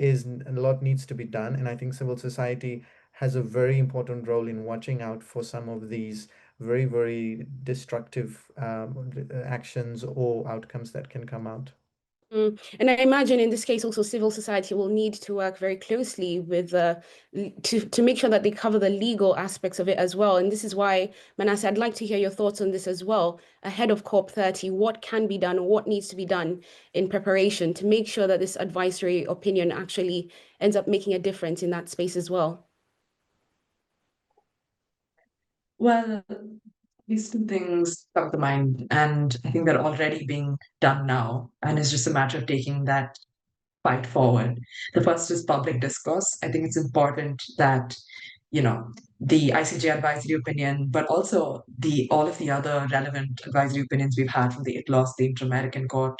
needs to be done, and I think civil society has a very important role in watching out for some of these very destructive actions or outcomes that can come out. And I imagine in this case also civil society will need to work very closely with to make sure that they cover the legal aspects of it as well. And this is why, Manasa, I'd like to hear your thoughts on this as well. Ahead of COP30, what can be done, what needs to be done in preparation to make sure that this advisory opinion actually ends up making a difference in that space as well? Well, these two things come to mind, and I think they're already being done now, and it's just a matter of taking that fight forward. The first is public discourse. I think it's important that the ICJ advisory opinion, but also all of the other relevant advisory opinions we've had from the ITLOS, the Inter-American Court,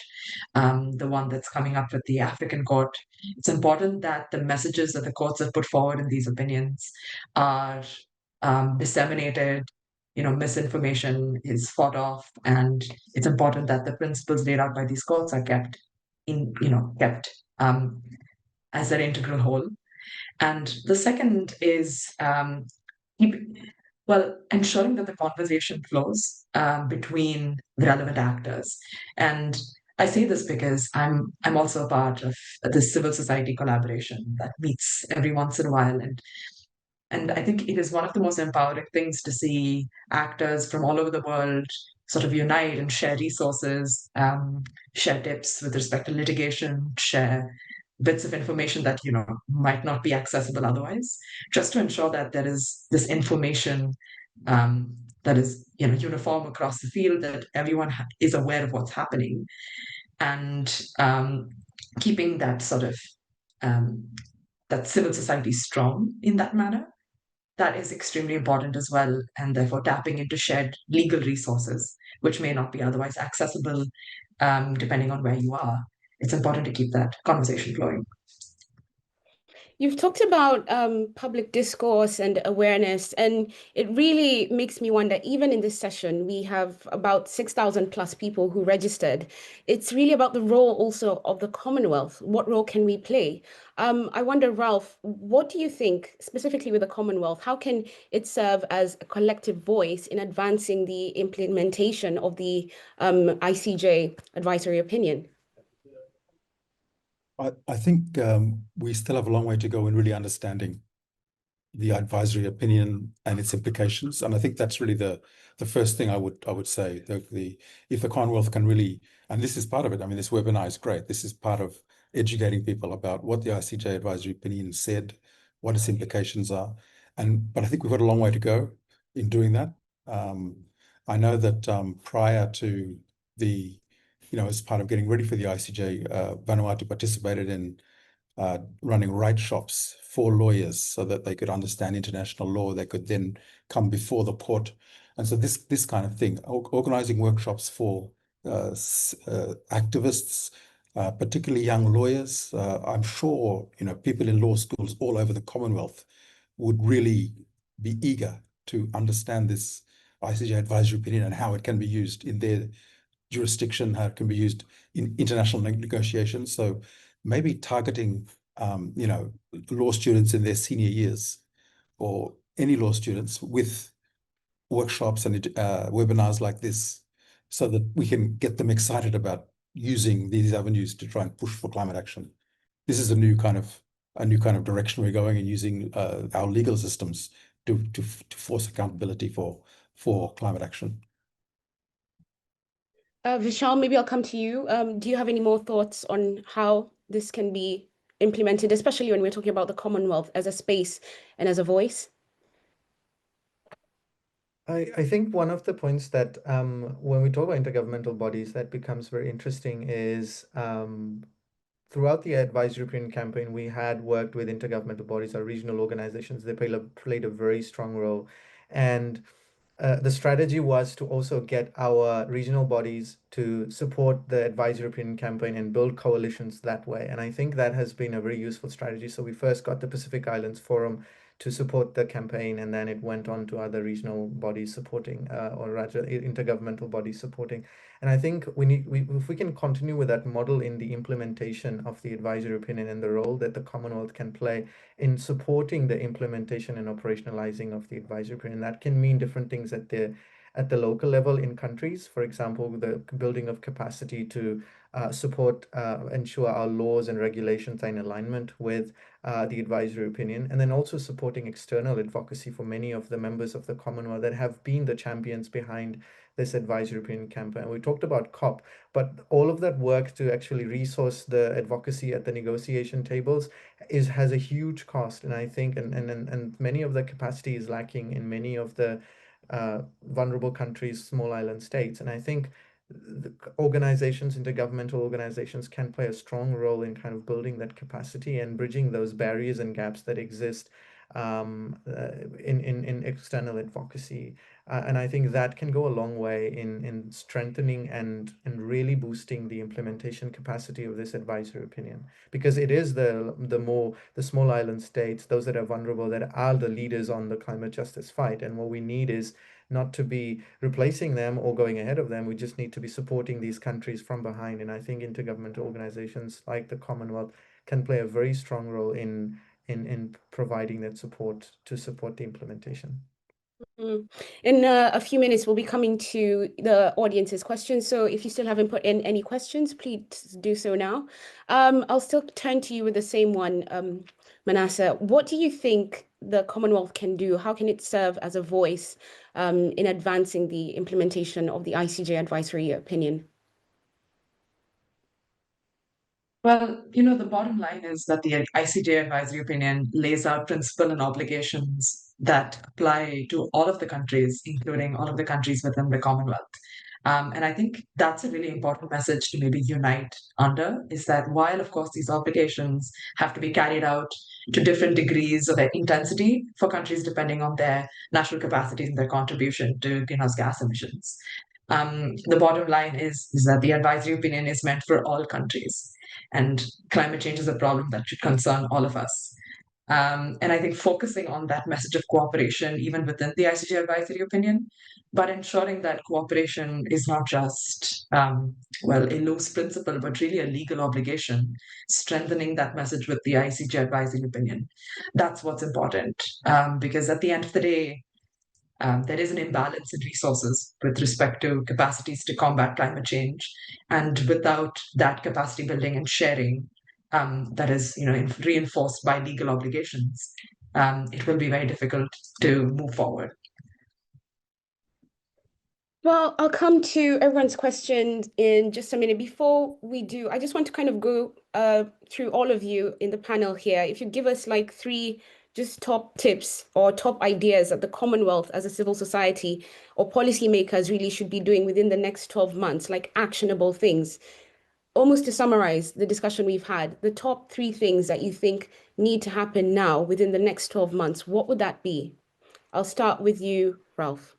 the one that's coming up with the African Court. It's important that the messages that the courts have put forward in these opinions are disseminated. Misinformation is fought off, and it's important that the principles laid out by these courts are kept as their integral whole. And the second is ensuring that the conversation flows between the relevant actors. And I say this because I'm also a part of this civil society collaboration that meets every once in a while. And I think it is one of the most empowering things to see actors from all over the world sort of unite and share resources, share tips with respect to litigation, share bits of information that might not be accessible otherwise, just to ensure that there is this information that is uniform across the field, that everyone is aware of what's happening, and keeping that sort of that civil society strong in that manner. That is extremely important as well, and therefore tapping into shared legal resources, which may not be otherwise accessible depending on where you are. It's important to keep that conversation flowing. You've talked about public discourse and awareness, and it really makes me wonder, even in this session, we have about 6,000 plus people who registered. It's really about the role also of the Commonwealth. What role can we play? I wonder, Ralph, what do you think, specifically with the Commonwealth, how can it serve as a collective voice in advancing the implementation of the ICJ advisory opinion? I think we still have a long way to go in really understanding the advisory opinion and its implications, and I think that's really the first thing I would say. If the Commonwealth can really, and this is part of it. I mean, this webinar is great. This is part of educating people about what the ICJ advisory opinion said, what its implications are, but I think we've got a long way to go in doing that. I know that prior to as part of getting ready for the ICJ, Vanuatu participated in running right shops for lawyers so that they could understand international law. They could then come before the court. And so this kind of thing, organizing workshops for activists, particularly young lawyers. I'm sure, people in law schools all over the Commonwealth would really be eager to understand this ICJ advisory opinion and how it can be used in their jurisdiction, how it can be used in international negotiations. So maybe targeting, law students in their senior years, or any law students, with workshops and webinars like this, so that we can get them excited about using these avenues to try and push for climate action. This is a new kind of direction we're going in, using our legal systems to force accountability for climate action. Vishal, maybe I'll come to you. Do you have any more thoughts on how this can be implemented, especially when we're talking about the Commonwealth as a space and as a voice? I think one of the points that when we talk about intergovernmental bodies that becomes very interesting is throughout the Advisory Opinion campaign, we had worked with intergovernmental bodies or regional organizations. They played a very strong role. And the strategy was to also get our regional bodies to support the Advisory Opinion campaign and build coalitions that way. And I think that has been a very useful strategy. So we first got the Pacific Islands Forum to support the campaign, and then it went on to other regional bodies supporting, or rather intergovernmental bodies supporting. And I think if we can continue with that model in the implementation of the advisory opinion and the role that the Commonwealth can play in supporting the implementation and operationalizing of the advisory opinion, that can mean different things at the local level in countries. For example, the building of capacity to support, ensure our laws and regulations are in alignment with the advisory opinion, and then also supporting external advocacy for many of the members of the Commonwealth that have been the champions behind this advisory opinion campaign. We talked about COP, but all of that work to actually resource the advocacy at the negotiation tables has a huge cost, and I think and many of the capacity is lacking in many of the vulnerable countries, small island states. And I think the organizations, intergovernmental organizations, can play a strong role in kind of building that capacity and bridging those barriers and gaps that exist in external advocacy. And I think that can go a long way in strengthening and really boosting the implementation capacity of this advisory opinion, because it is the small island states, those that are vulnerable, that are the leaders on the climate justice fight. And what we need is not to be replacing them or going ahead of them. We just need to be supporting these countries from behind. And I think intergovernmental organizations like the Commonwealth can play a very strong role in providing that support to support the implementation. In a few minutes, we'll be coming to the audience's questions. So if you still haven't put in any questions, please do so now. I'll still turn to you with the same one, Manasa. What do you think the Commonwealth can do? How can it serve as a voice in advancing the implementation of the ICJ advisory opinion? Well, the bottom line is that the ICJ advisory opinion lays out principle and obligations that apply to all of the countries, including all of the countries within the Commonwealth. And I think that's a really important message to maybe unite under, is that while, of course, these obligations have to be carried out to different degrees of intensity for countries depending on their national capacities and their contribution to greenhouse gas emissions. The bottom line is that the advisory opinion is meant for all countries, and climate change is a problem that should concern all of us. And I think focusing on that message of cooperation, even within the ICJ advisory opinion, but ensuring that cooperation is not just, a loose principle, but really a legal obligation, strengthening that message with the ICJ advisory opinion. That's what's important, because at the end of the day, there is an imbalance in resources with respect to capacities to combat climate change. And without that capacity building and sharing, that is, reinforced by legal obligations, it will be very difficult to move forward. Well, I'll come to everyone's questions in just a minute. Before we do, I just want to kind of go through all of you in the panel here. If you give us like 3 just top tips or top ideas that the Commonwealth as a civil society or policymakers really should be doing within the next 12 months, like actionable things. Almost to summarize the discussion we've had, the top 3 things that you think need to happen now within the next 12 months, what would that be? I'll start with you, Ralph.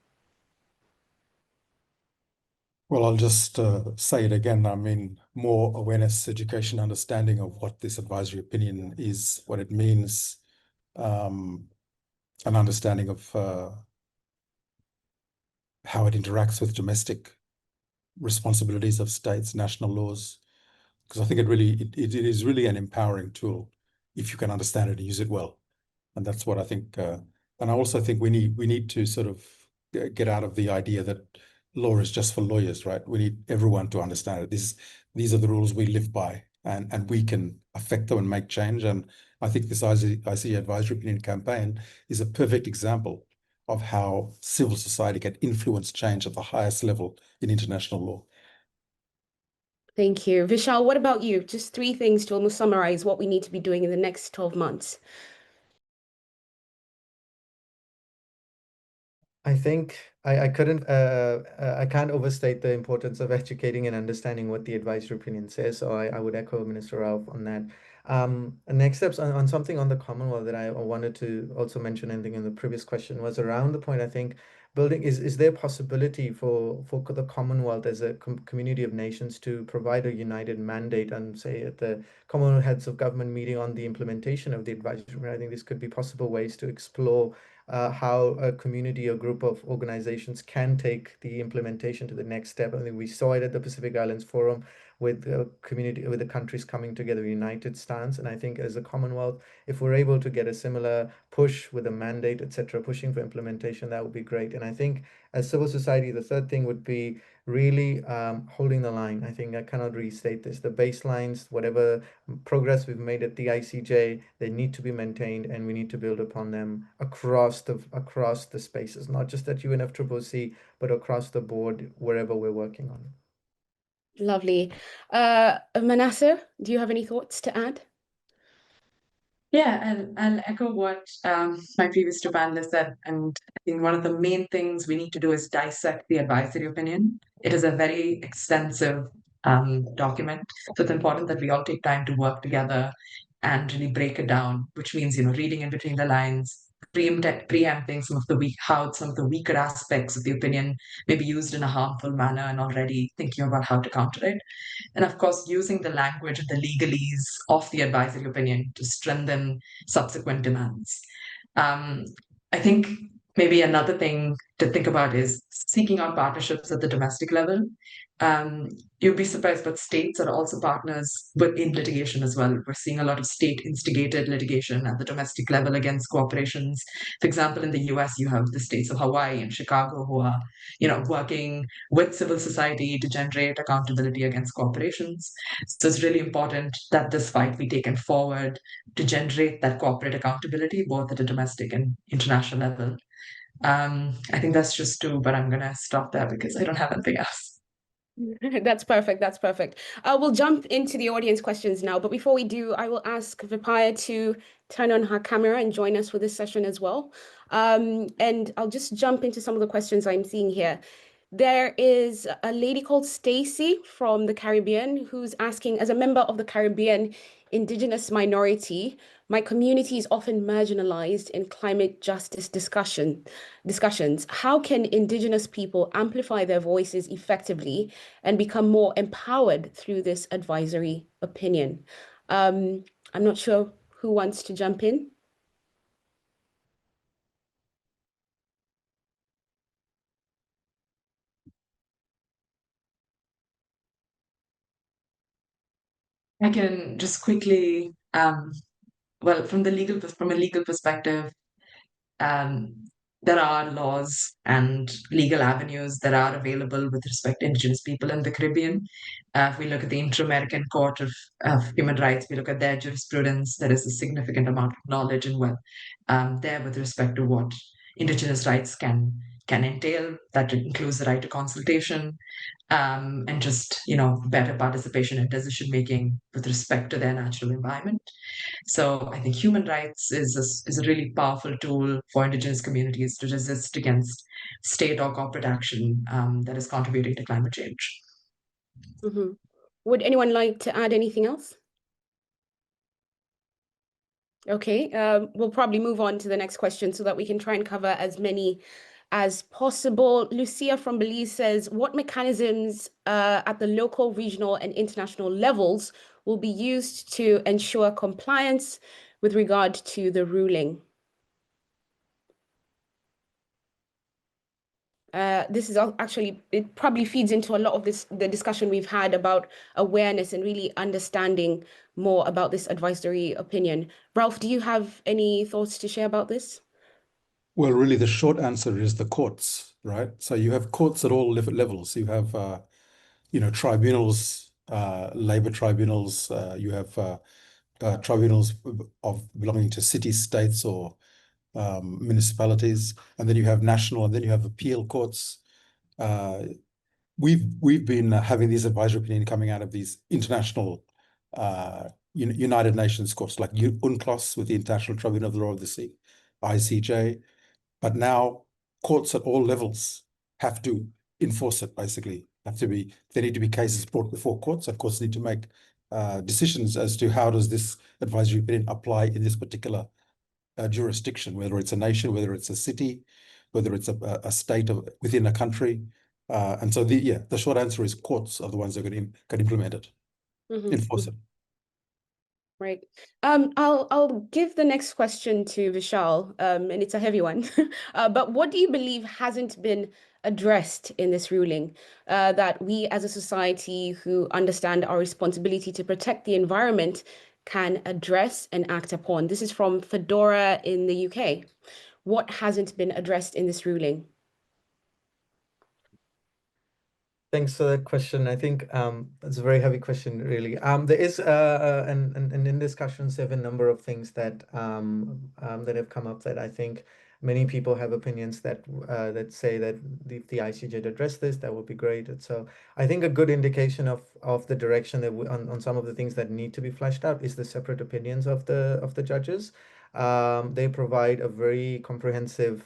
Well, I'll just say it again. I mean, more awareness, education, understanding of what this advisory opinion is, what it means, an understanding of how it interacts with domestic responsibilities of states, national laws, because I think it is really an empowering tool if you can understand it and use it well. And that's what I think. And I also think we need to sort of get out of the idea that law is just for lawyers, right? We need everyone to understand it. These are the rules we live by, and we can affect them and make change. And I think this ICJ advisory opinion campaign is a perfect example of how civil society can influence change at the highest level in international law. Thank you. Vishal, what about you? Just 3 things to almost summarize what we need to be doing in the next 12 months. I think I can't overstate the importance of educating and understanding what the advisory opinion says. So I would echo Minister Ralph on that. Next steps on something on the Commonwealth that I wanted to also mention, anything in the previous question, was around the point, I think, building, is there a possibility for the Commonwealth as a community of nations to provide a united mandate and say at the Commonwealth Heads of Government meeting on the implementation of the advisory opinion? I think this could be possible ways to explore how a community or group of organizations can take the implementation to the next step. I think we saw it at the Pacific Islands Forum with the countries coming together, united stance. And I think as a Commonwealth, if we're able to get a similar push with a mandate, etc., pushing for implementation, that would be great. And I think as civil society, the third thing would be really holding the line. I think I cannot restate this. The baselines, whatever progress we've made at the ICJ, they need to be maintained, and we need to build upon them across the spaces, not just at UNFCCC, but across the board, wherever we're working on. Lovely. Manasa, do you have any thoughts to add? Yeah, I'll echo what my previous 2 panelists said. And I think one of the main things we need to do is dissect the advisory opinion. It is a very extensive document. So it's important that we all take time to work together and really break it down, which means, reading in between the lines, preempting how some of the weaker aspects of the opinion may be used in a harmful manner, and already thinking about how to counter it. And of course, using the language and the legalese of the advisory opinion to strengthen subsequent demands. I think maybe another thing to think about is seeking out partnerships at the domestic level. You'd be surprised, but states are also partners in litigation as well. We're seeing a lot of state-instigated litigation at the domestic level against corporations. For example, in the US, you have the states of Hawaii and Chicago who are, working with civil society to generate accountability against corporations. So it's really important that this fight be taken forward to generate that corporate accountability, both at a domestic and international level. I think that's just two, but I'm going to stop there because I don't have anything else. That's perfect. That's perfect. We'll jump into the audience questions now. But before we do, I will ask Vipaya to turn on her camera and join us for this session as well. And I'll just jump into some of the questions I'm seeing here. There is a lady called Stacy from the Caribbean who's asking, as a member of the Caribbean Indigenous minority, my community is often marginalized in climate justice discussions. How can Indigenous people amplify their voices effectively and become more empowered through this advisory opinion? I'm not sure who wants to jump in. I can just quickly, well, from a legal perspective, there are laws and legal avenues that are available with respect to Indigenous people in the Caribbean. If we look at the Inter-American Court of Human Rights, we look at their jurisprudence, there is a significant amount of knowledge and there with respect to what Indigenous rights can entail. That includes the right to consultation, and just better participation in decision making with respect to their natural environment. So I think human rights is a really powerful tool for Indigenous communities to resist against state or corporate action that is contributing to climate change. Mm-hmm. Would anyone like to add anything else? Okay, we'll probably move on to the next question so that we can try and cover as many as possible. Lucia from Belize says, what mechanisms at the local, regional, and international levels will be used to ensure compliance with regard to the ruling? This is actually, it probably feeds into a lot of the discussion we've had about awareness and really understanding more about this advisory opinion. Ralph, do you have any thoughts to share about this? Well, really, the short answer is the courts, right? So you have courts at all levels. You have, tribunals, labor tribunals. You have tribunals belonging to cities, states, or municipalities, and then you have national, and then you have appeal courts. We've been having these advisory opinion coming out of these international United Nations courts like UNCLOS with the International Tribunal of the Law of the Sea, ICJ. But now courts at all levels have to enforce it, basically. There need to be cases brought before courts, and courts need to make decisions as to how does this advisory opinion apply in this particular jurisdiction, whether it's a nation, whether it's a city, whether it's a state within a country. And so the short answer is courts are the ones that can implement it, enforce it. Right. I'll give the next question to Vishal, and it's a heavy one. But what do you believe hasn't been addressed in this ruling that we as a society who understand our responsibility to protect the environment can address and act upon? This is from Fedora in the UK. What hasn't been addressed in this ruling? Thanks for that question. I think it's a very heavy question, really. There is, and in discussions, there have a number of things that that have come up that I think many people have opinions that say that if the ICJ address this, that would be great. And so I think a good indication of the direction that on some of the things that need to be fleshed out is the separate opinions of the judges. They provide a very comprehensive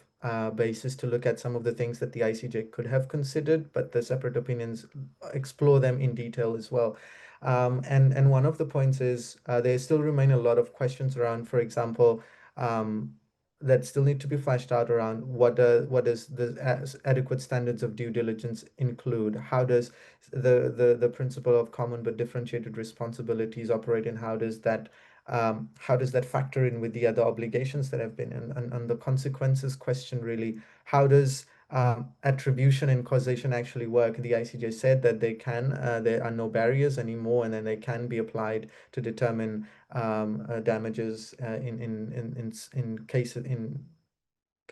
basis to look at some of the things that the ICJ could have considered, but the separate opinions explore them in detail as well. And one of the points is there still remain a lot of questions around, for example, that still need to be fleshed out around what does the adequate standards of due diligence include? How does the principle of common but differentiated responsibilities operate, and how does that factor in with the other obligations that have been, and the consequences question really, how does attribution and causation actually work? The ICJ said that there are no barriers anymore, and then they can be applied to determine damages in cases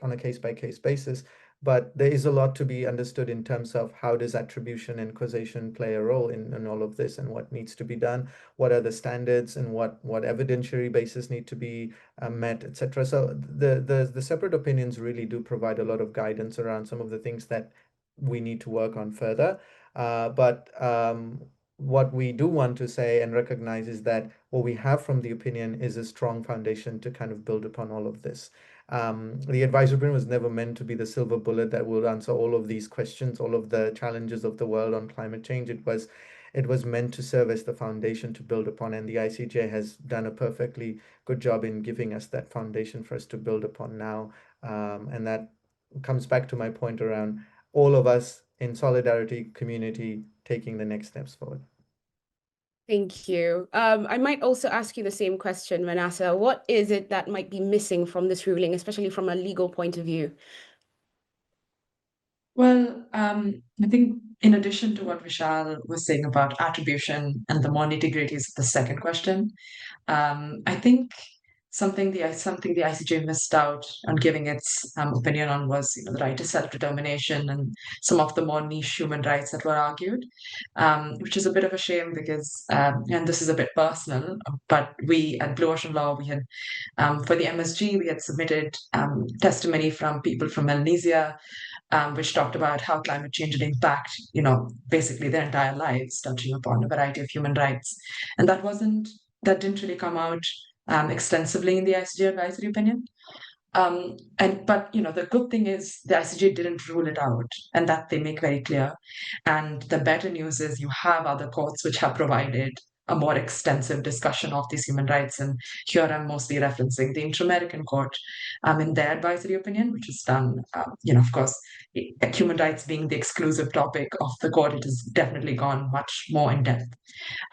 on a case-by-case basis. But there is a lot to be understood in terms of how does attribution and causation play a role in all of this, and what needs to be done, what are the standards, and what evidentiary basis need to be met, etc. So the separate opinions really do provide a lot of guidance around some of the things that we need to work on further. But what we do want to say and recognize is that what we have from the opinion is a strong foundation to kind of build upon all of this. The advisory opinion was never meant to be the silver bullet that will answer all of these questions, all of the challenges of the world on climate change. It was meant to serve as the foundation to build upon, and the ICJ has done a perfectly good job in giving us that foundation for us to build upon now. And that comes back to my point around all of us in solidarity community taking the next steps forward. Thank you. I might also ask you the same question, Manasa. What is it that might be missing from this ruling, especially from a legal point of view? Well, I think in addition to what Vishal was saying about attribution and the more nitty-gritties of the second question, I think something the ICJ missed out on giving its opinion on was, the right to self-determination and some of the more niche human rights that were argued, which is a bit of a shame because, and this is a bit personal, but we at Blue Ocean Law, we had for the MSG, we had submitted testimony from people from Melanesia, which talked about how climate change would impact, basically their entire lives, touching upon a variety of human rights. And that didn't really come out extensively in the ICJ advisory opinion. But the good thing is the ICJ didn't rule it out, and that they make very clear. And the better news is you have other courts which have provided a more extensive discussion of these human rights. And here I'm mostly referencing the Inter-American Court in their advisory opinion, which was done, of course, human rights being the exclusive topic of the court, it has definitely gone much more in depth,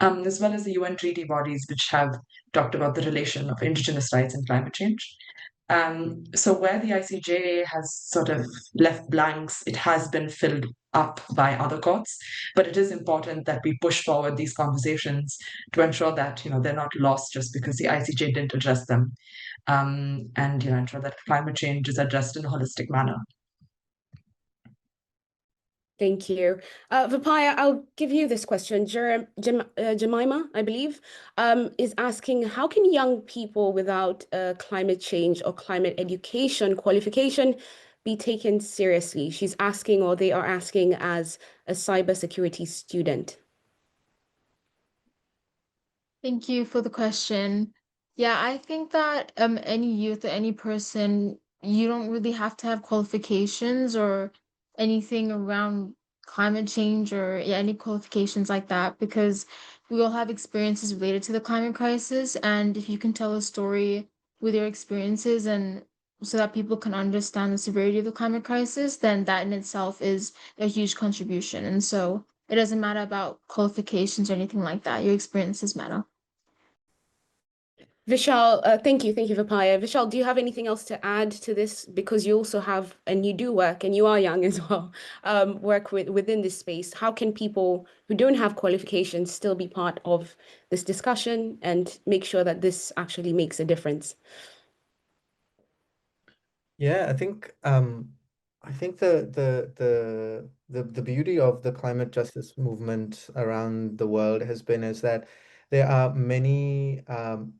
as well as the UN treaty bodies, which have talked about the relation of indigenous rights and climate change. So where the ICJ has sort of left blanks, it has been filled up by other courts, but it is important that we push forward these conversations to ensure that they're not lost just because the ICJ didn't address them, and ensure that climate change is addressed in a holistic manner. Thank you. Vipaya, I'll give you this question. Jemima, I believe, is asking, how can young people without climate change or climate education qualification be taken seriously? She's asking, or they are asking, as a cybersecurity student. Thank you for the question. Yeah, I think that any youth or any person, you don't really have to have qualifications or anything around climate change or any qualifications like that, because we all have experiences related to the climate crisis. And if you can tell a story with your experiences and so that people can understand the severity of the climate crisis, then that in itself is a huge contribution. And so it doesn't matter about qualifications or anything like that. Your experiences matter. Vishal, thank you, Vipaya. Vishal, do you have anything else to add to this? Because you also have, and you do work, and you are young as well, work within this space. How can people who don't have qualifications still be part of this discussion and make sure that this actually makes a difference? Yeah, I think the beauty of the climate justice movement around the world has been is that there are many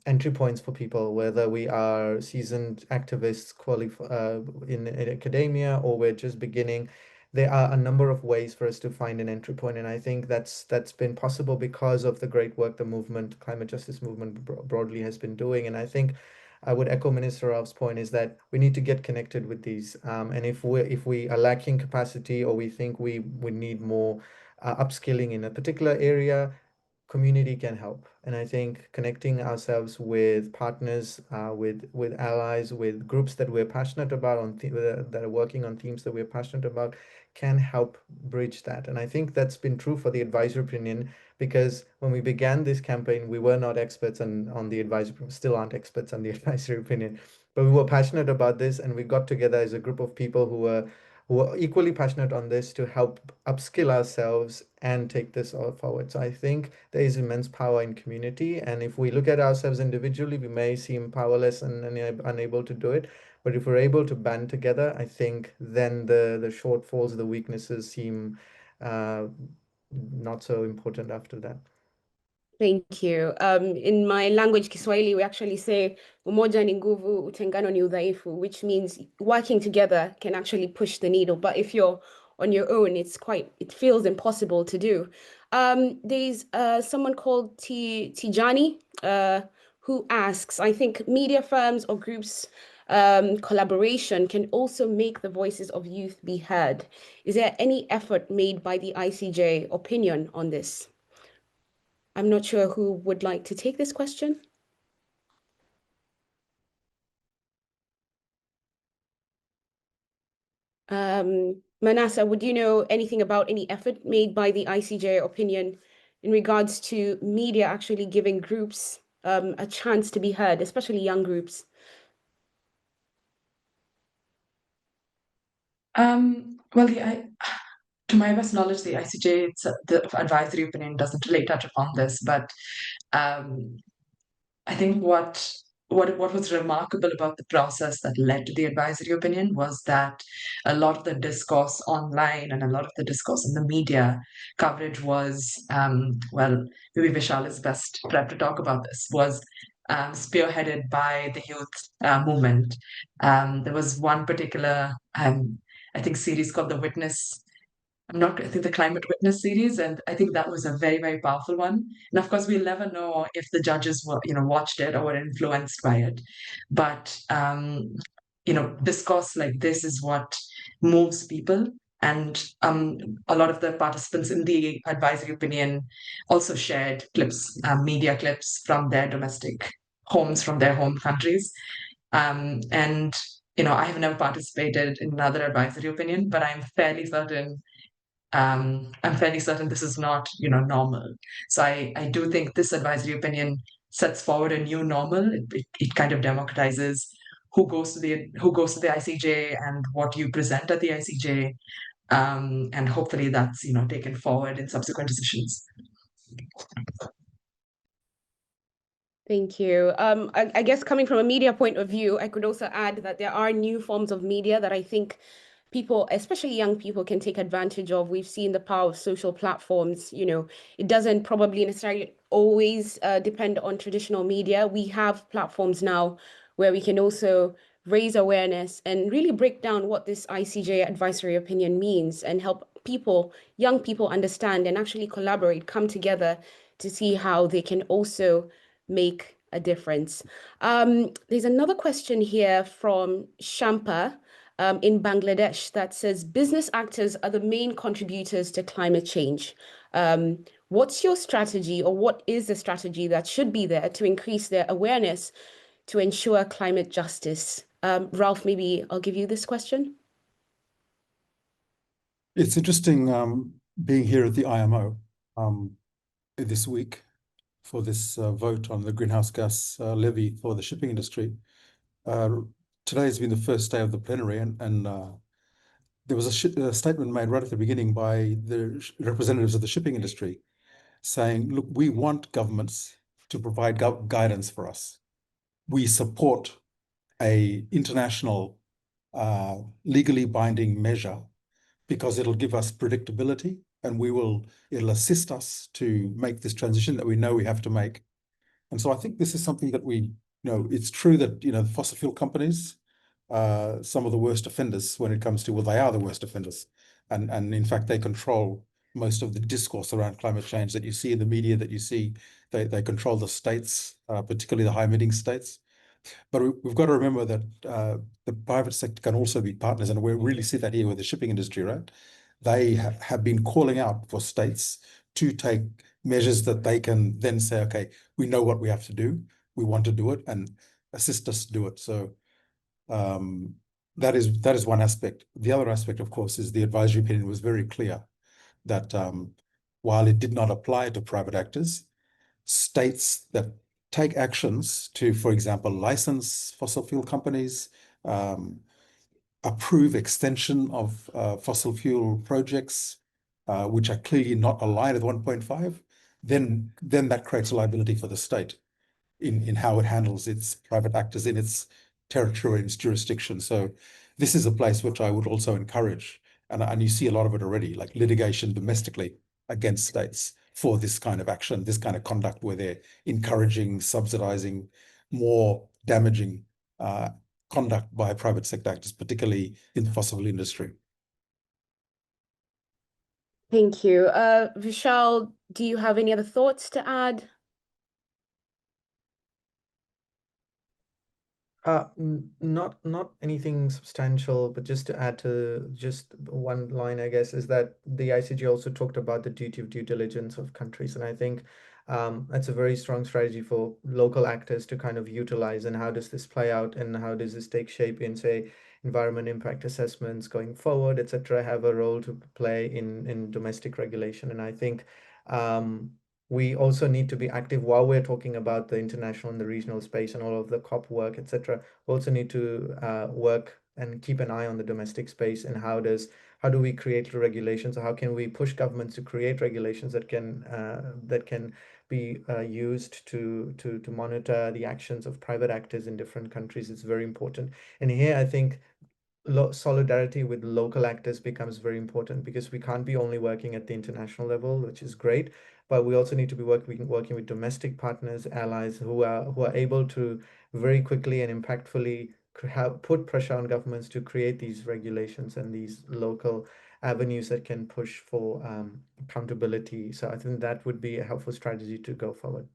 entry points for people, whether we are seasoned activists in academia or we're just beginning. There are a number of ways for us to find an entry point, and I think that's been possible because of the great work the climate justice movement broadly has been doing. And I think I would echo Minister Ralph's point is that we need to get connected with these. And if we are lacking capacity or we think we need more upskilling in a particular area, community can help. And I think connecting ourselves with partners, with allies, with groups that we're passionate about that are working on themes that we're passionate about, can help bridge that. And I think that's been true for the advisory opinion, because when we began this campaign, we were not experts on the advisory, still aren't experts on the advisory opinion, but we were passionate about this, and we got together as a group of people who were equally passionate on this to help upskill ourselves and take this all forward. So I think there is immense power in community. And if we look at ourselves individually, we may seem powerless and unable to do it. But if we're able to band together, I think then the shortfalls, the weaknesses seem not so important after that. Thank you. In my language, Kiswahili, we actually say umoja ni nguvu, utengano ni udhaifu, which means working together can actually push the needle. But if you're on your own, it feels impossible to do. There's someone called Tijani who asks, I think media firms or groups collaboration can also make the voices of youth be heard. Is there any effort made by the ICJ opinion on this? I'm not sure who would like to take this question. Manasa, would you know anything about any effort made by the ICJ opinion in regards to media actually giving groups a chance to be heard, especially young groups? Well, to my best knowledge, the ICJ, the advisory opinion doesn't really touch upon this, but I think what was remarkable about the process that led to the advisory opinion was that a lot of the discourse online and a lot of the discourse in the media coverage was, well, maybe Vishal is best prepped to talk about this, was spearheaded by the youth movement. There was one particular, I think, series called The Witness. I think the Climate Witness series, and I think that was a very, very powerful one. And of course, we'll never know if the judges were, watched it or were influenced by it. But discourse like this is what moves people. And a lot of the participants in the advisory opinion also shared clips, media clips from their domestic homes, from their home countries. And I have never participated in another advisory opinion, but I'm fairly certain this is not, normal. So I do think this advisory opinion sets forward a new normal. It kind of democratizes who goes to the ICJ and what you present at the ICJ, and hopefully that's taken forward in subsequent decisions. Thank you. I guess coming from a media point of view, I could also add that there are new forms of media that I think people, especially young people, can take advantage of. We've seen the power of social platforms. It doesn't probably necessarily always depend on traditional media. We have platforms now where we can also raise awareness and really break down what this ICJ advisory opinion means and help people, young people, understand and actually collaborate, come together to see how they can also make a difference. There's another question here from Shampa in Bangladesh that says, business actors are the main contributors to climate change. What's your strategy, or what is the strategy that should be there to increase their awareness to ensure climate justice? Ralph, maybe I'll give you this question. It's interesting being here at the IMO this week for this vote on the greenhouse gas levy for the shipping industry. Today has been the first day of the plenary, and there was a statement made right at the beginning by the representatives of the shipping industry saying, look, we want governments to provide guidance for us. We support an international legally binding measure because it'll give us predictability, and it'll assist us to make this transition that we know we have to make. And so I think this is something that it's true that, the fossil fuel companies, some of the worst offenders when it comes to, well, they are the worst offenders. And in fact, they control most of the discourse around climate change that you see in the media, that you see. They control the states, particularly the high emitting states. But we've got to remember that the private sector can also be partners, and we really see that here with the shipping industry, right? They have been calling out for states to take measures that they can then say, okay, we know what we have to do, we want to do it, and assist us to do it. So that is one aspect. The other aspect, of course, is the advisory opinion was very clear that while it did not apply to private actors, states that take actions to, for example, license fossil fuel companies, approve extension of fossil fuel projects, which are clearly not aligned with 1.5, then that creates a liability for the state in how it handles its private actors in its territory and its jurisdiction. So this is a place which I would also encourage, and you see a lot of it already, like litigation domestically against states for this kind of action, this kind of conduct where they're encouraging, subsidizing more damaging conduct by private sector actors, particularly in the fossil industry. Thank you. Vishal, do you have any other thoughts to add? Not anything substantial, but just to add to just one line, I guess, is that the ICJ also talked about the duty of due diligence of countries. And I think that's a very strong strategy for local actors to kind of utilize. And how does this play out, and how does this take shape in, say, environment impact assessments going forward, etc., have a role to play in domestic regulation. And I think we also need to be active while we're talking about the international and the regional space and all of the COP work, etc. We also need to work and keep an eye on the domestic space, and how do we create regulations, or how can we push governments to create regulations that can be used to monitor the actions of private actors in different countries. It's very important. And here I think solidarity with local actors becomes very important, because we can't be only working at the international level, which is great, but we also need to be working with domestic partners, allies who are able to very quickly and impactfully put pressure on governments to create these regulations and these local avenues that can push for accountability. So I think that would be a helpful strategy to go forward.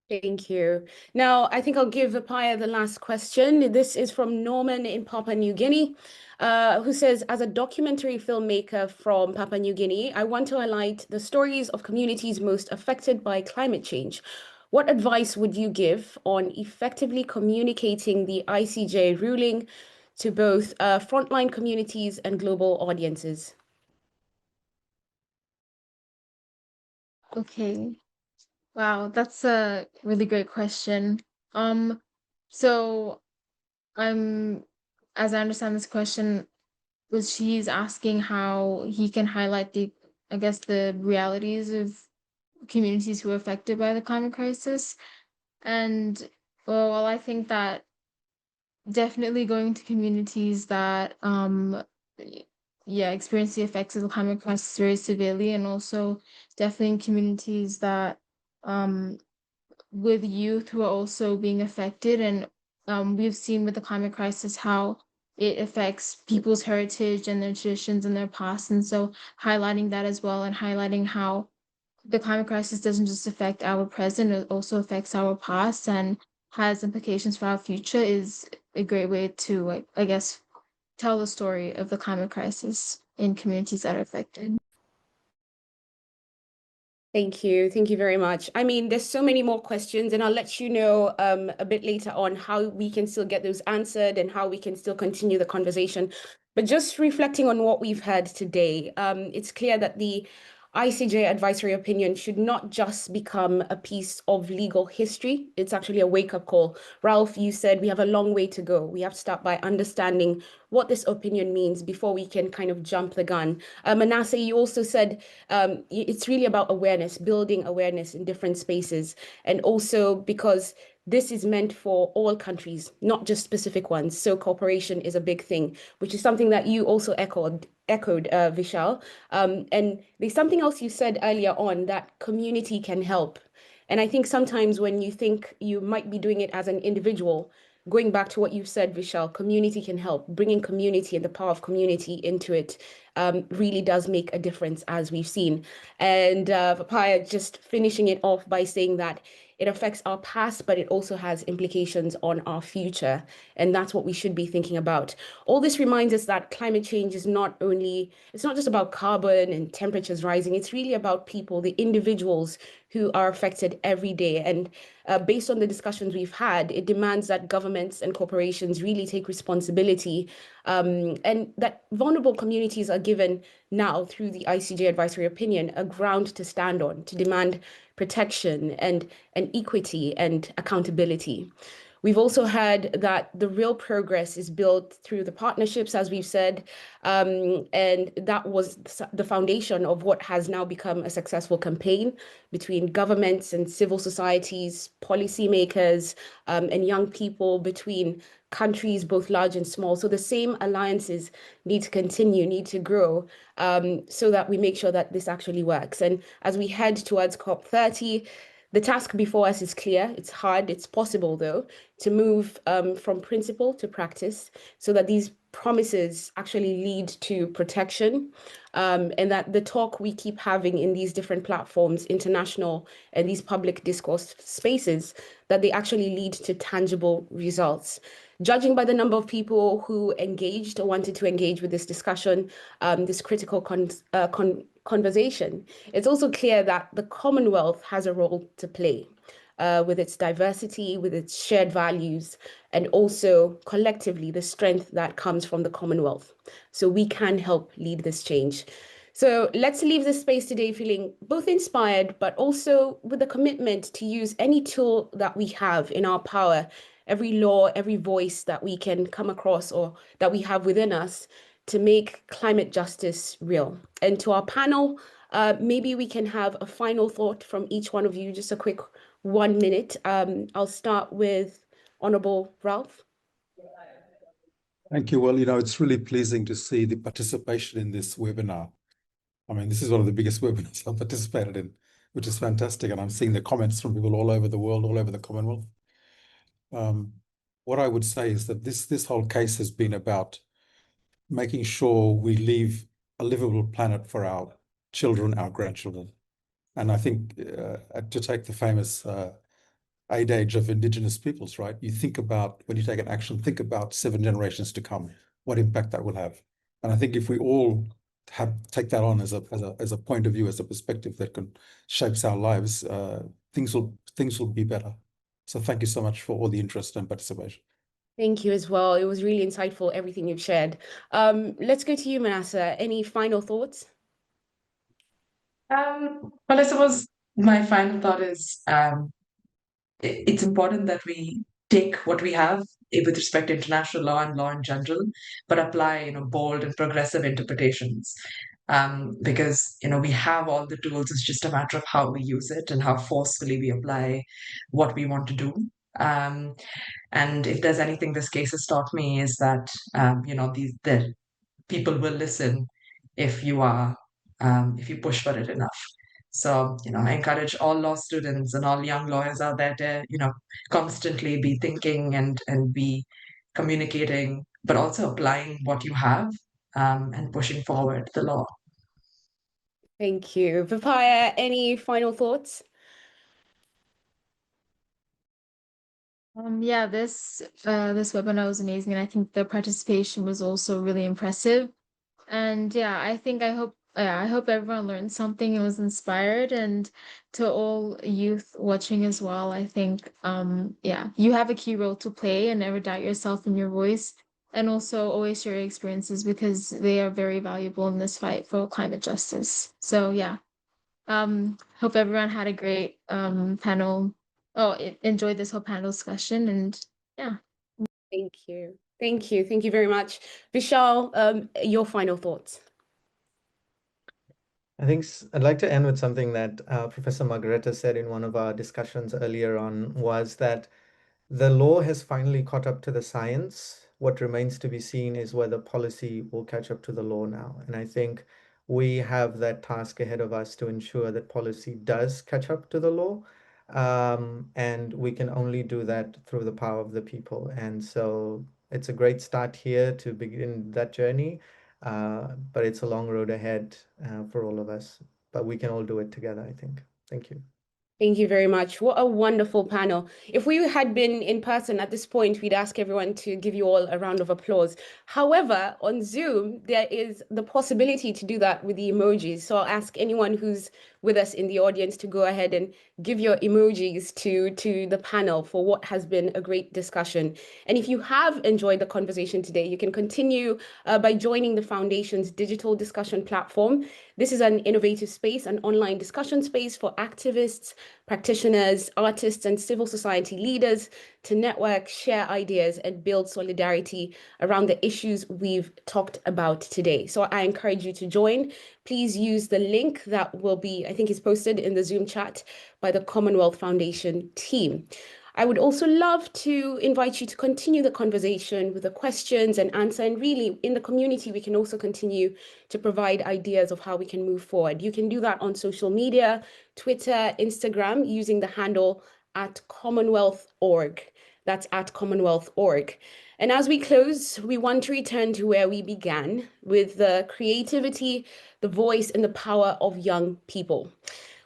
Thank you. Now, I think I'll give Vepaiamele the last question. This is from Norman in Papua New Guinea, who says, as a documentary filmmaker from Papua New Guinea, I want to highlight the stories of communities most affected by climate change. What advice would you give on effectively communicating the ICJ ruling to both frontline communities and global audiences? Okay. Wow, that's a really great question. So as I understand this question, she's asking how he can highlight I guess, the realities of communities who are affected by the climate crisis. And well, I think that definitely going to communities that experience the effects of the climate crisis very severely, and also definitely in communities that with youth who are also being affected. And we've seen with the climate crisis how it affects people's heritage and their traditions and their past. And so highlighting that as well, and highlighting how the climate crisis doesn't just affect our present, it also affects our past and has implications for our future, is a great way to, I guess, tell the story of the climate crisis in communities that are affected. Thank you. Thank you very much. I mean, there's so many more questions, and I'll let you know a bit later on how we can still get those answered and how we can still continue the conversation. But just reflecting on what we've heard today, it's clear that the ICJ advisory opinion should not just become a piece of legal history. It's actually a wake-up call. Ralph, you said we have a long way to go. We have to start by understanding what this opinion means before we can kind of jump the gun. Manasa, you also said it's really about awareness, building awareness in different spaces, and also because this is meant for all countries, not just specific ones. So cooperation is a big thing, which is something that you also echoed, Vishal. And there's something else you said earlier on, that community can help. And I think sometimes when you think you might be doing it as an individual, going back to what you said, Vishal, community can help. Bringing community and the power of community into it really does make a difference, as we've seen. And Vepaiamele, just finishing it off by saying that it affects our past, but it also has implications on our future. And that's what we should be thinking about. All this reminds us that climate change is it's not just about carbon and temperatures rising. It's really about people, the individuals who are affected every day. And based on the discussions we've had, it demands that governments and corporations really take responsibility, and that vulnerable communities are given now through the ICJ advisory opinion a ground to stand on, to demand protection and equity and accountability. We've also heard that the real progress is built through the partnerships, as we've said, and that was the foundation of what has now become a successful campaign between governments and civil societies, policymakers, and young people, between countries, both large and small. So the same alliances need to continue, need to grow, so that we make sure that this actually works. And as we head towards COP30, the task before us is clear. It's hard. It's possible, though, to move from principle to practice so that these promises actually lead to protection, and that the talk we keep having in these different platforms, international and these public discourse spaces, that they actually lead to tangible results. Judging by the number of people who engaged or wanted to engage with this discussion, this critical conversation, it's also clear that the Commonwealth has a role to play, with its diversity, with its shared values, and also collectively the strength that comes from the Commonwealth. So we can help lead this change. So let's leave this space today feeling both inspired, but also with a commitment to use any tool that we have in our power, every law, every voice that we can come across or that we have within us, to make climate justice real. And to our panel, maybe we can have a final thought from each one of you, just a quick 1 minute. I'll start with Honorable Ralph. Thank you. Well, it's really pleasing to see the participation in this webinar. I mean, this is one of the biggest webinars I've participated in, which is fantastic. And I'm seeing the comments from people all over the world, all over the Commonwealth. What I would say is that this whole case has been about making sure we leave a livable planet for our children, our grandchildren. And I think to take the famous age of Indigenous peoples, right? You think about, when you take an action, think about 7 generations to come, what impact that will have. And I think if we all take that on as a point of view, as a perspective that shapes our lives, things will be better. So thank you so much for all the interest and participation. Thank you as well. It was really insightful, everything you've shared. Let's go to you, Manasa. Any final thoughts? Well, I suppose my final thought is it's important that we take what we have with respect to international law and law in general, but apply bold and progressive interpretations. Because we have all the tools. It's just a matter of how we use it and how forcefully we apply what we want to do. And if there's anything this case has taught me, is that the people will listen if you push for it enough. So, I encourage all law students and all young lawyers out there to, constantly be thinking and be communicating, but also applying what you have, and pushing forward the law. Thank you. Vepaiamele, any final thoughts? Yeah, this webinar was amazing, and I think the participation was also really impressive. And yeah, I hope everyone learned something and was inspired. And to all youth watching as well, I think yeah, you have a key role to play, and never doubt yourself and your voice. And also always share your experiences, because they are very valuable in this fight for climate justice. So yeah. Hope everyone had a great panel. Enjoyed this whole panel discussion, and yeah. Thank you. Thank you. Thank you very much. Vishal, your final thoughts. I think I'd like to end with something that Professor Margareta said in one of our discussions earlier on, was that the law has finally caught up to the science. What remains to be seen is whether policy will catch up to the law now. And I think we have that task ahead of us to ensure that policy does catch up to the law. And we can only do that through the power of the people. And so it's a great start here to begin that journey. But it's a long road ahead for all of us. But we can all do it together, I think. Thank you. Thank you very much. What a wonderful panel. If we had been in person at this point, we'd ask everyone to give you all a round of applause. However, on Zoom, there is the possibility to do that with the emojis. So I'll ask anyone who's with us in the audience to go ahead and give your emojis to the panel for what has been a great discussion. And if you have enjoyed the conversation today, you can continue by joining the Foundation's digital discussion platform. This is an innovative space, an online discussion space for activists, practitioners, artists, and civil society leaders to network, share ideas, and build solidarity around the issues we've talked about today. So I encourage you to join. Please use the link that will be, I think is posted in the Zoom chat by the Commonwealth Foundation team. I would also love to invite you to continue the conversation with the questions and answer. And really, in the community, we can also continue to provide ideas of how we can move forward. You can do that on social media, Twitter, Instagram, using the handle @Commonwealth.org. That's @Commonwealth.org. And as we close, we want to return to where we began with the creativity, the voice, and the power of young people.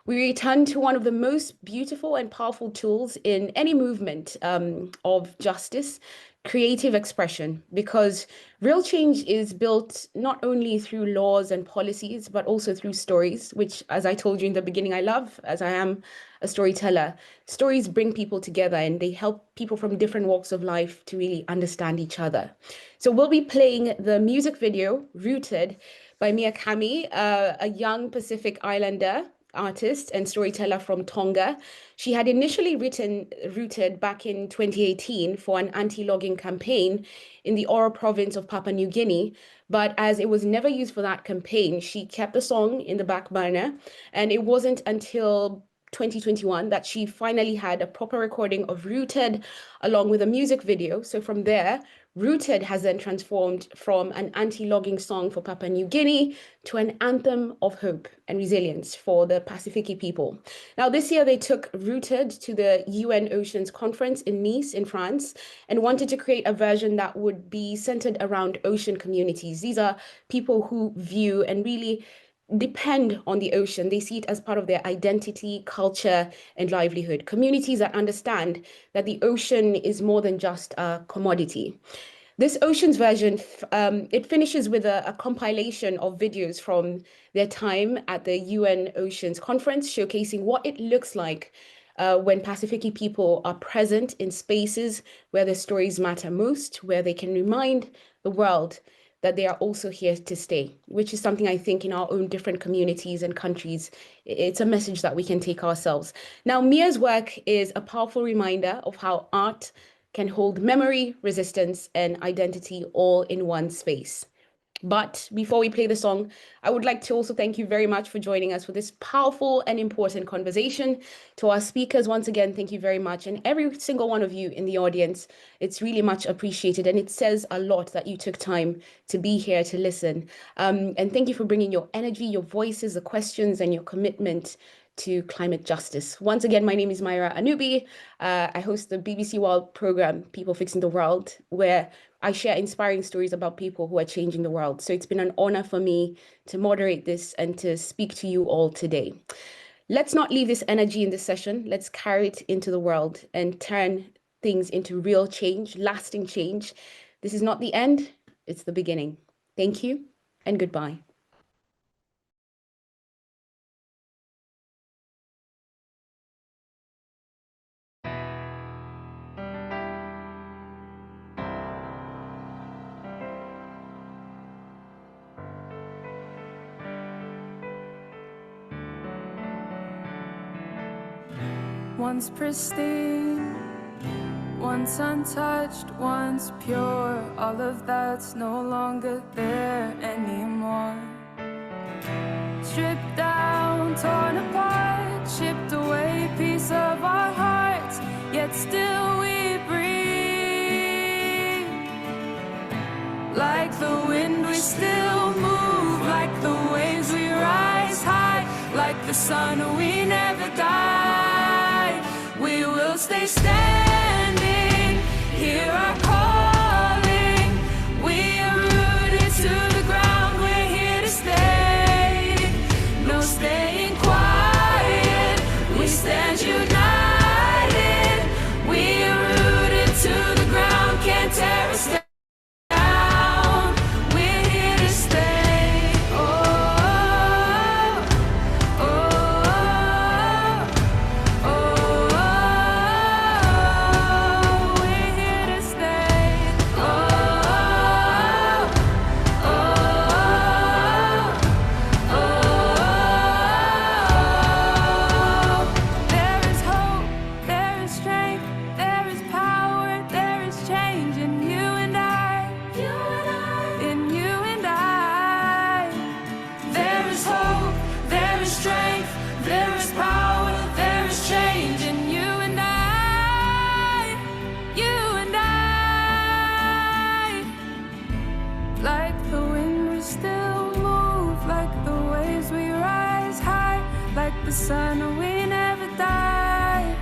We return to one of the most beautiful and powerful tools in any movement of justice, creative expression, because real change is built not only through laws and policies, but also through stories, which, as I told you in the beginning, I love, as I am a storyteller. Stories bring people together and they help people from different walks of life to really understand each other. So we'll be playing the music video, Rooted, by Mia Kami, a young Pacific Islander artist and storyteller from Tonga. She had initially written Rooted back in 2018 for an anti-logging campaign in the Oro province of Papua New Guinea. But as it was never used for that campaign, she kept the song in the back burner. And it wasn't until 2021 that she finally had a proper recording of Rooted along with a music video. So from there, Rooted has then transformed from an anti-logging song for Papua New Guinea to an anthem of hope and resilience for the Pacific people. Now, this year they took Rooted to the UN Oceans Conference in Nice in France and wanted to create a version that would be centered around ocean communities. These are people who view and really depend on the ocean. They see it as part of their identity, culture, and livelihood. Communities that understand that the ocean is more than just a commodity. This Oceans version, it finishes with a compilation of videos from their time at the UN Oceans Conference, showcasing what it looks like when Pacific people are present in spaces where their stories matter most, where they can remind the world that they are also here to stay, which is something I think in our own different communities and countries, it's a message that we can take ourselves. Now, Mia's work is a powerful reminder of how art can hold memory, resistance, and identity all in one space. But before we play the song, I would like to also thank you very much for joining us for this powerful and important conversation. To our speakers, once again, thank you very much. And every single one of you in the audience, it's really much appreciated. And it says a lot that you took time to be here to listen. And thank you for bringing your energy, your voices, the questions, and your commitment to climate justice. Once again, my name is Myra Anubi. I host the BBC World program, People Fixing the World, where I share inspiring stories about people who are changing the world. So it's been an honor for me to moderate this and to speak to you all today. Let's not leave this energy in this session. Let's carry it into the world and turn things into real change, lasting change. This is not the end, it's the beginning. Thank you and goodbye. Once pristine, once untouched, once pure, all of that's no longer there anymore. Stripped down, torn apart, chipped away piece of our hearts, yet still we breathe. Like the wind we still move, like the waves we rise high, like the sun we never die. We will stay standing, hear our calling. We are rooted to the ground, we're here to stay. No staying quiet, we stand you the sun, we never die.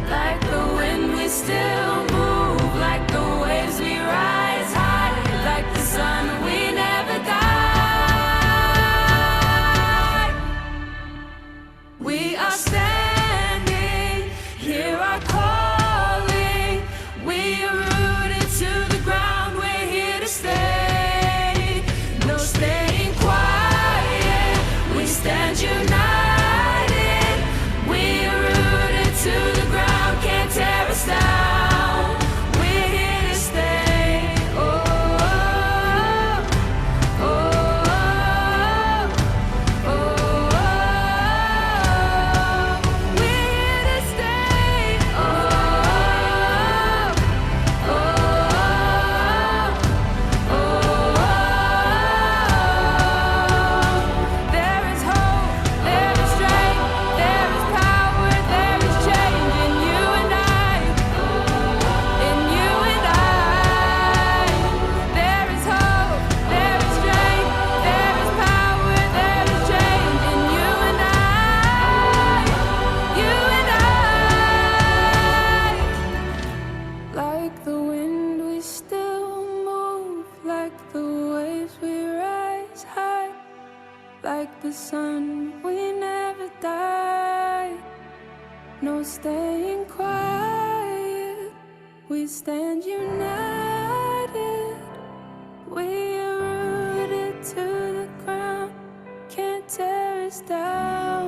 Like the wind, we still move. Like the waves, we rise high. Like the sun, we never die. We are standing, hear our calling. We are rooted to the ground, we're here to stay. No staying quiet, we stand united. We are rooted to the ground, can't tear us down. We're here to stay. Oh, oh, oh, oh, oh. We're here to stay. Oh, oh, oh, oh. There is hope, there is strength, there is power, there is change in you and I. In you and I. There is hope, there is strength, there is power, there is change in you and I. You and I. Like the wind, we still move. Like the waves, we rise high. Like the sun, we never die. No staying quiet, we stand united. We are rooted to the ground, can't tear us down.